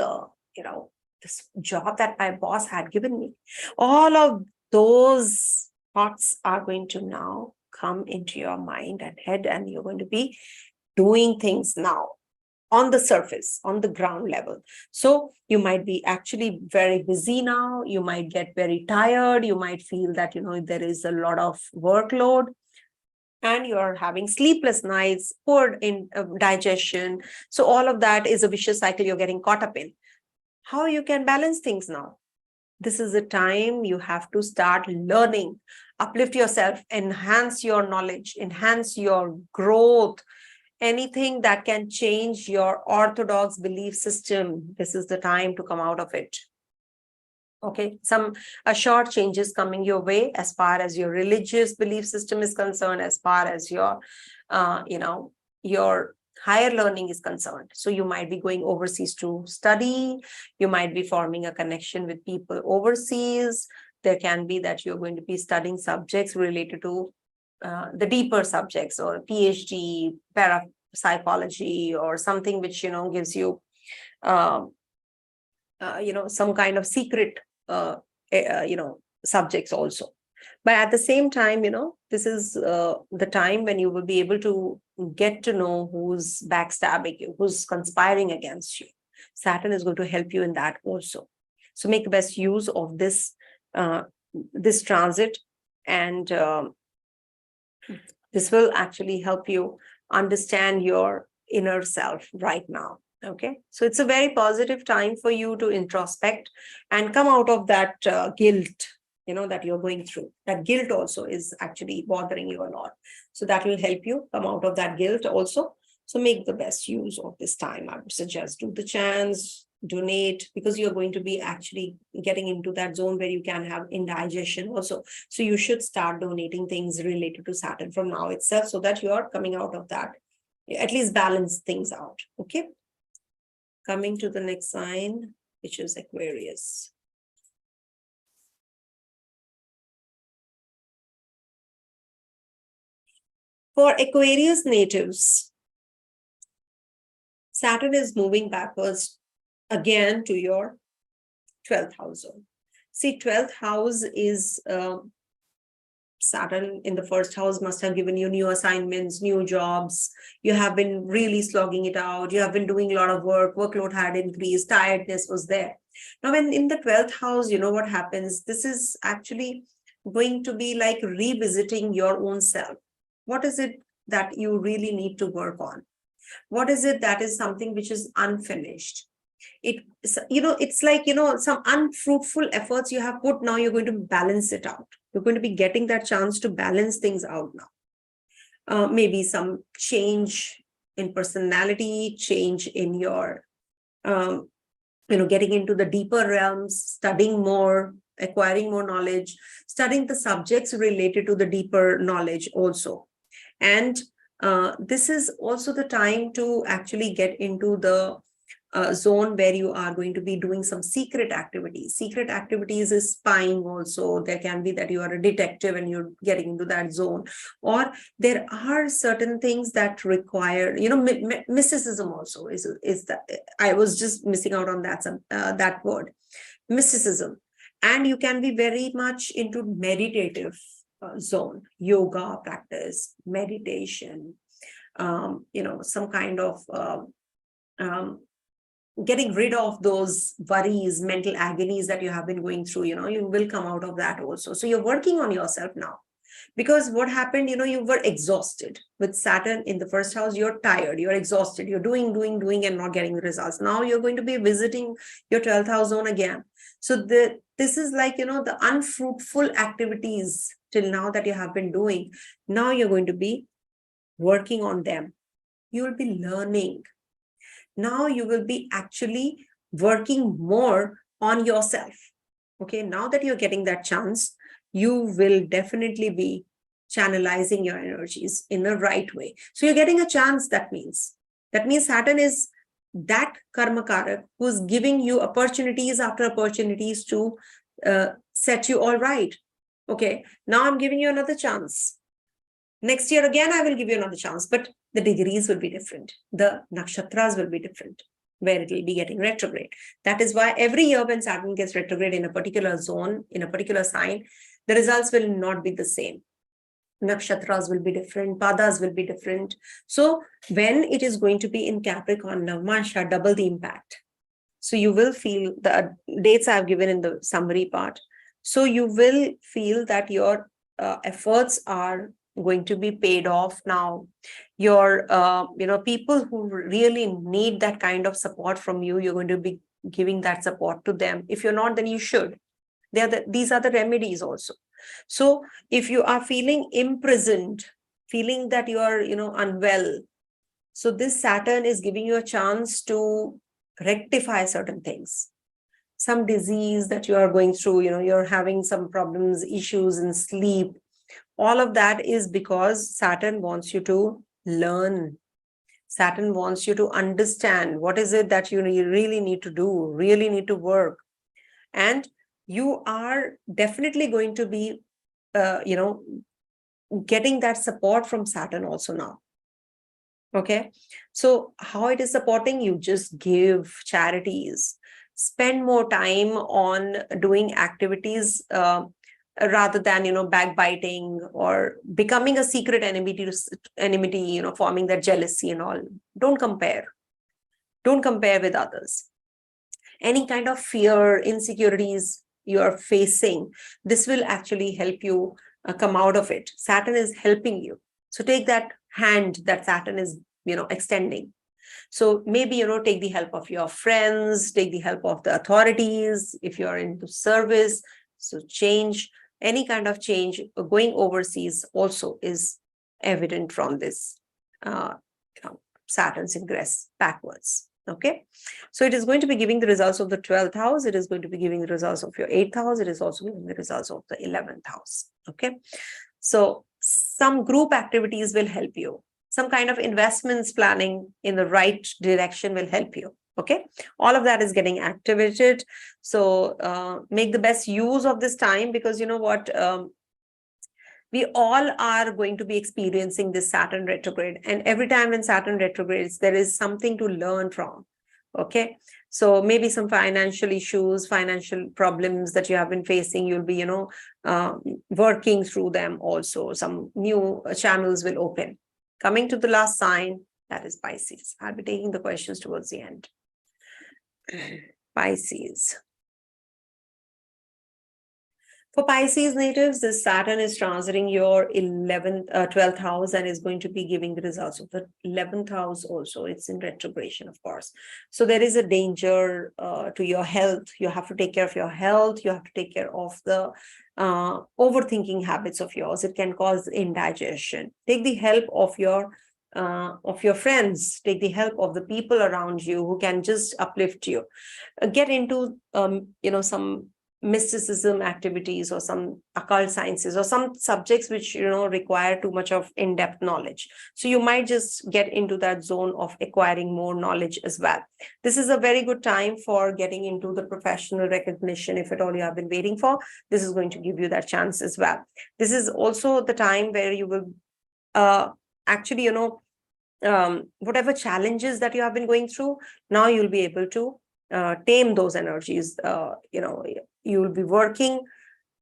this job that my boss had given me. All of those thoughts are going to now come into your mind and head, and you're going to be doing things now on the surface, on the ground level. So you might be actually very busy now. You might get very tired. You might feel that, there is a lot of workload, and you're having sleepless nights, poor in digestion. So all of that is a vicious cycle you're getting caught up in. How you can balance things now? This is the time you have to start learning, uplift yourself, enhance your knowledge, enhance your growth, anything that can change your orthodox belief system. This is the time to come out of it. Okay, some short changes coming your way as far as your religious belief system is concerned, as far as your, your higher learning is concerned. So you might be going overseas to study. You might be forming a connection with people overseas. There can be that you're going to be studying subjects related to the deeper subjects, or PhD, parapsychology, or something which, gives you, some kind of secret, subjects also. But at the same time, this is the time when you will be able to get to know who's backstabbing you, who's conspiring against you. Saturn is going to help you in that also. So make the best use of this, this transit, and this will actually help you understand your inner self right now. Okay, so it's a very positive time for you to introspect and come out of that guilt, that you're going through. That guilt also is actually bothering you a lot. So that will help you come out of that guilt also. So make the best use of this time. I would suggest do the chants, donate, because you're going to be actually getting into that zone where you can have indigestion also. So you should start donating things related to Saturn from now itself, so that you are coming out of that. At least balance things out. Okay. Coming to the next sign, which is Aquarius. For Aquarius natives, Saturn is moving backwards again to your 12th house zone. See, 12th house is Saturn in the first house must have given you new assignments, new jobs. You have been really slogging it out. You have been doing a lot of work. Workload had increased. Tiredness was there. Now, when in the 12th house, you know what happens? This is actually going to be like revisiting your own self. What is it that you really need to work on? What is it that is something which is unfinished? It's like, some unfruitful efforts you have put. Now you're going to balance it out. You're going to be getting that chance to balance things out now. Maybe some change in personality, change in your, getting into the deeper realms, studying more, acquiring more knowledge, studying the subjects related to the deeper knowledge also. And this is also the time to actually get into the zone where you are going to be doing some secret activities. Secret activities is spying also. There can be that you are a detective and you're getting into that zone. Or there are certain things that require, mysticism also is that. I was just missing out on that word, mysticism. And you can be very much into meditative zone, yoga practice, meditation, some kind of getting rid of those worries, mental agonies that you have been going through. You will come out of that also. So you're working on yourself now, because what happened, you were exhausted with Saturn in the first house. You're tired, you're exhausted, you're doing and not getting the results. Now you're going to be visiting your 12th house zone again. So this is like, the unfruitful activities till now that you have been doing. Now you're going to be working on them. You will be learning. Now you will be actually working more on yourself. Okay, now that you're getting that chance, you will definitely be channelizing your energies in the right way. So you're getting a chance. That means Saturn is that karma karak who's giving you opportunities after opportunities to set you all right. Okay, now I'm giving you another chance. Next year again, I will give you another chance, but the degrees will be different. The nakshatras will be different, where it will be getting retrograde. That is why every year when Saturn gets retrograde in a particular zone, in a particular sign, the results will not be the same. Nakshatras will be different, padas will be different. So when it is going to be in Capricorn, Navmasha, double the impact. So you will feel the dates I have given in the summary part. So you will feel that your efforts are going to be paid off now. Your people who really need that kind of support from you, you're going to be giving that support to them. If you're not, then you should. These are the remedies also. So if you are feeling imprisoned, feeling that you are unwell, so this Saturn is giving you a chance to rectify certain things. Some disease that you are going through, you're having some problems, issues in sleep. All of that is because Saturn wants you to learn. Saturn wants you to understand what is it that you really need to do, really need to work. And you are definitely going to be, getting that support from Saturn also now. Okay. So how it is supporting you? Just give charities, spend more time on doing activities, rather than backbiting or becoming a secret enmity, forming that jealousy and all. Don't compare with others. Any kind of fear, insecurities you are facing, this will actually help you come out of it. Saturn is helping you. So take that hand that Saturn is extending. So maybe take the help of your friends, take the help of the authorities if you are into service. So change, any kind of change, going overseas also is evident from this Saturn's ingress backwards. Okay, so it is going to be giving the results of the 12th house. It is going to be giving the results of your 8th house. It is also giving the results of the 11th house. Okay, so some group activities will help you. Some kind of investments planning in the right direction will help you. Okay, all of that is getting activated. So make the best use of this time, because you know what, We all are going to be experiencing this Saturn retrograde. And every time when Saturn retrogrades, there is something to learn from. Okay. So maybe some financial issues, financial problems that you have been facing, you'll be, working through them also. Some new channels will open. Coming to the last sign, that is Pisces. I'll be taking the questions towards the end. Pisces. For Pisces natives, this Saturn is transiting your 12th house and is going to be giving the results of the 11th house also. It's in retrogression, of course. So there is a danger to your health. You have to take care of your health. You have to take care of the overthinking habits of yours. It can cause indigestion. Take the help of your friends. Take the help of the people around you who can just uplift you. Get into, some mysticism activities or some occult sciences or some subjects which require too much of in-depth knowledge. So you might just get into that zone of acquiring more knowledge as well. This is a very good time for getting into the professional recognition. If at all you have been waiting for, this is going to give you that chance as well. This is also the time where you will actually whatever challenges that you have been going through, now you'll be able to tame those energies. You will be working.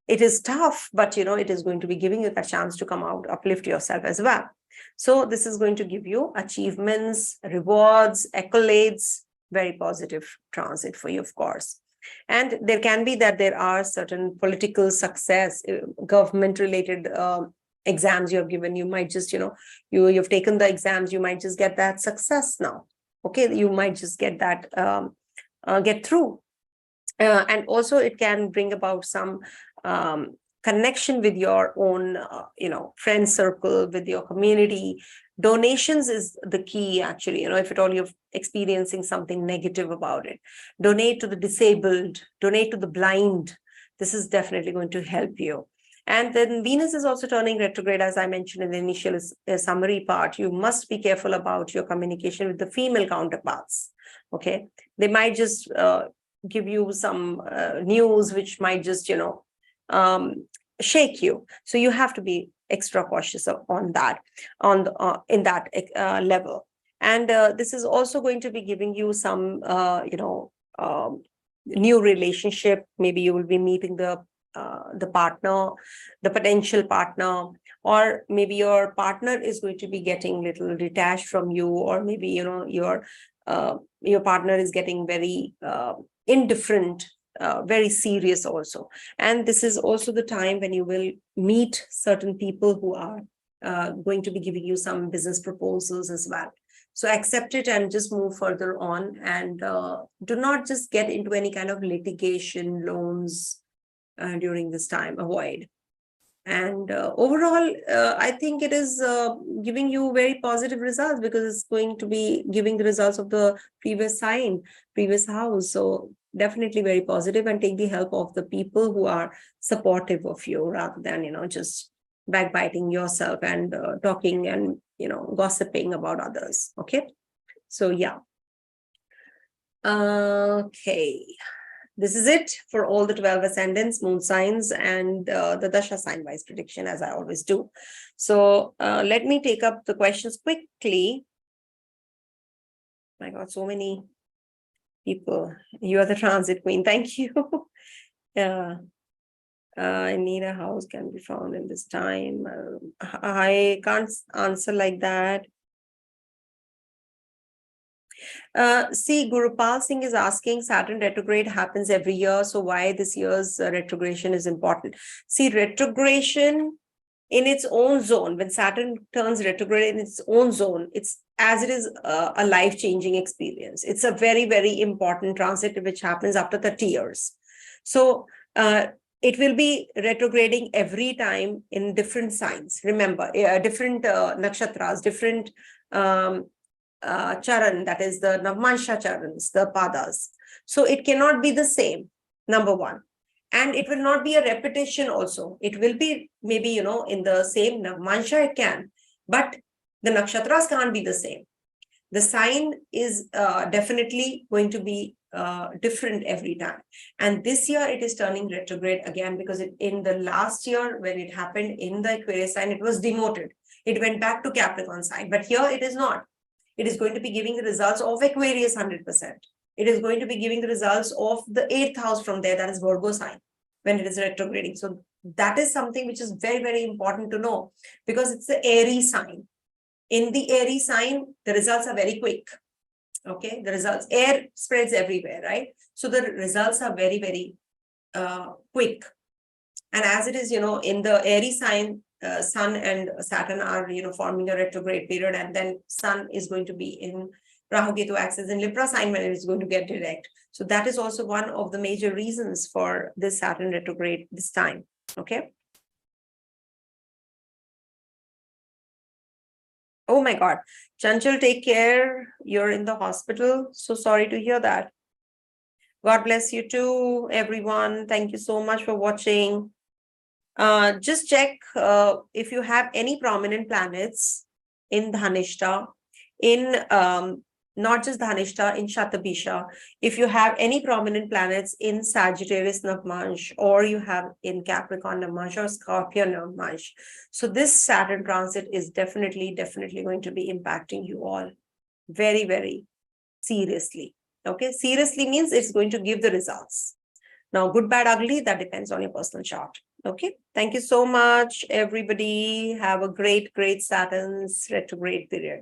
It is tough, but it is going to be giving you the chance to come out, uplift yourself as well. So this is going to give you achievements, rewards, accolades, very positive transit for you, of course. And there can be that there are certain political success, government related exams you have given. You might just, you've taken the exams, you might just get that success now. Okay, you might just get that, get through. And also it can bring about some connection with your own, friend circle, with your community. Donations is the key, actually. If at all you're experiencing something negative about it, donate to the disabled, donate to the blind. This is definitely going to help you. And then Venus is also turning retrograde, as I mentioned in the initial summary part. You must be careful about your communication with the female counterparts. Okay, they might just give you some news which might just shake you. So you have to be extra cautious on that, in that level. And this is also going to be giving you some new relationship. Maybe you will be meeting the partner, the potential partner, or maybe your partner is going to be getting a little detached from you, or maybe your partner is getting very indifferent, very serious also. And this is also the time when you will meet certain people who are going to be giving you some business proposals as well. So accept it and just move further on, and do not just get into any kind of litigation, loans during this time. Avoid. And overall, I think it is giving you very positive results, because it's going to be giving the results of the previous sign, previous house. So definitely very positive, and take the help of the people who are supportive of you, rather than, just backbiting yourself and talking and, gossiping about others. Okay. So yeah. Okay. This is it for all the 12 ascendants, moon signs, and the Dasha sign-wise prediction, as I always do. So let me take up the questions quickly. My God, so many people. You are the transit queen. Thank you. I need a house can be found in this time. I can't answer like that. See, Gurupal Singh is asking, Saturn retrograde happens every year, so why this year's retrogression is important? See, retrogression in its own zone, when Saturn turns retrograde in its own zone, it's as it is a life-changing experience. It's a very, very important transit which happens after 30 years. So it will be retrograding every time in different signs. Remember, different nakshatras, different charan, that is the Navmansha charans, the padas. So it cannot be the same, number one. And it will not be a repetition also. It will be maybe, in the same Navmansha it can, but the nakshatras can't be the same. The sign is definitely going to be different every time. And this year it is turning retrograde again, because in the last year when it happened in the Aquarius sign, it was demoted. It went back to Capricorn sign, but here it is not. It is going to be giving the results of Aquarius 100%. It is going to be giving the results of the 8th house from there, that is Virgo sign, when it is retrograding. So that is something which is very, very important to know, because it's the Aries sign. In the Aries sign, the results are very quick. Okay, the results, air spreads everywhere, right? So the results are very, very quick. And as it is, in the Aries sign, Sun and Saturn are, forming a retrograde period, and then Sun is going to be in Rahu Ketu axis in Libra sign when it is going to get direct. So that is also one of the major reasons for this Saturn retrograde this time. Okay. Oh my God. Chanchal, take care. You're in the hospital. So sorry to hear that. God bless you too, everyone. Thank you so much for watching. Just check if you have any prominent planets in Dhanishta, in not just Dhanishta, in Shatabisha. If you have any prominent planets in Sagittarius Navmansh, or you have in Capricorn Navmansh or Scorpio Navmansh. So this Saturn transit is definitely going to be impacting you all very, very seriously. Okay, seriously means it's going to give the results. Now, good, bad, ugly, that depends on your personal chart. Okay, thank you so much, everybody. Have a great, great Saturn's retrograde period.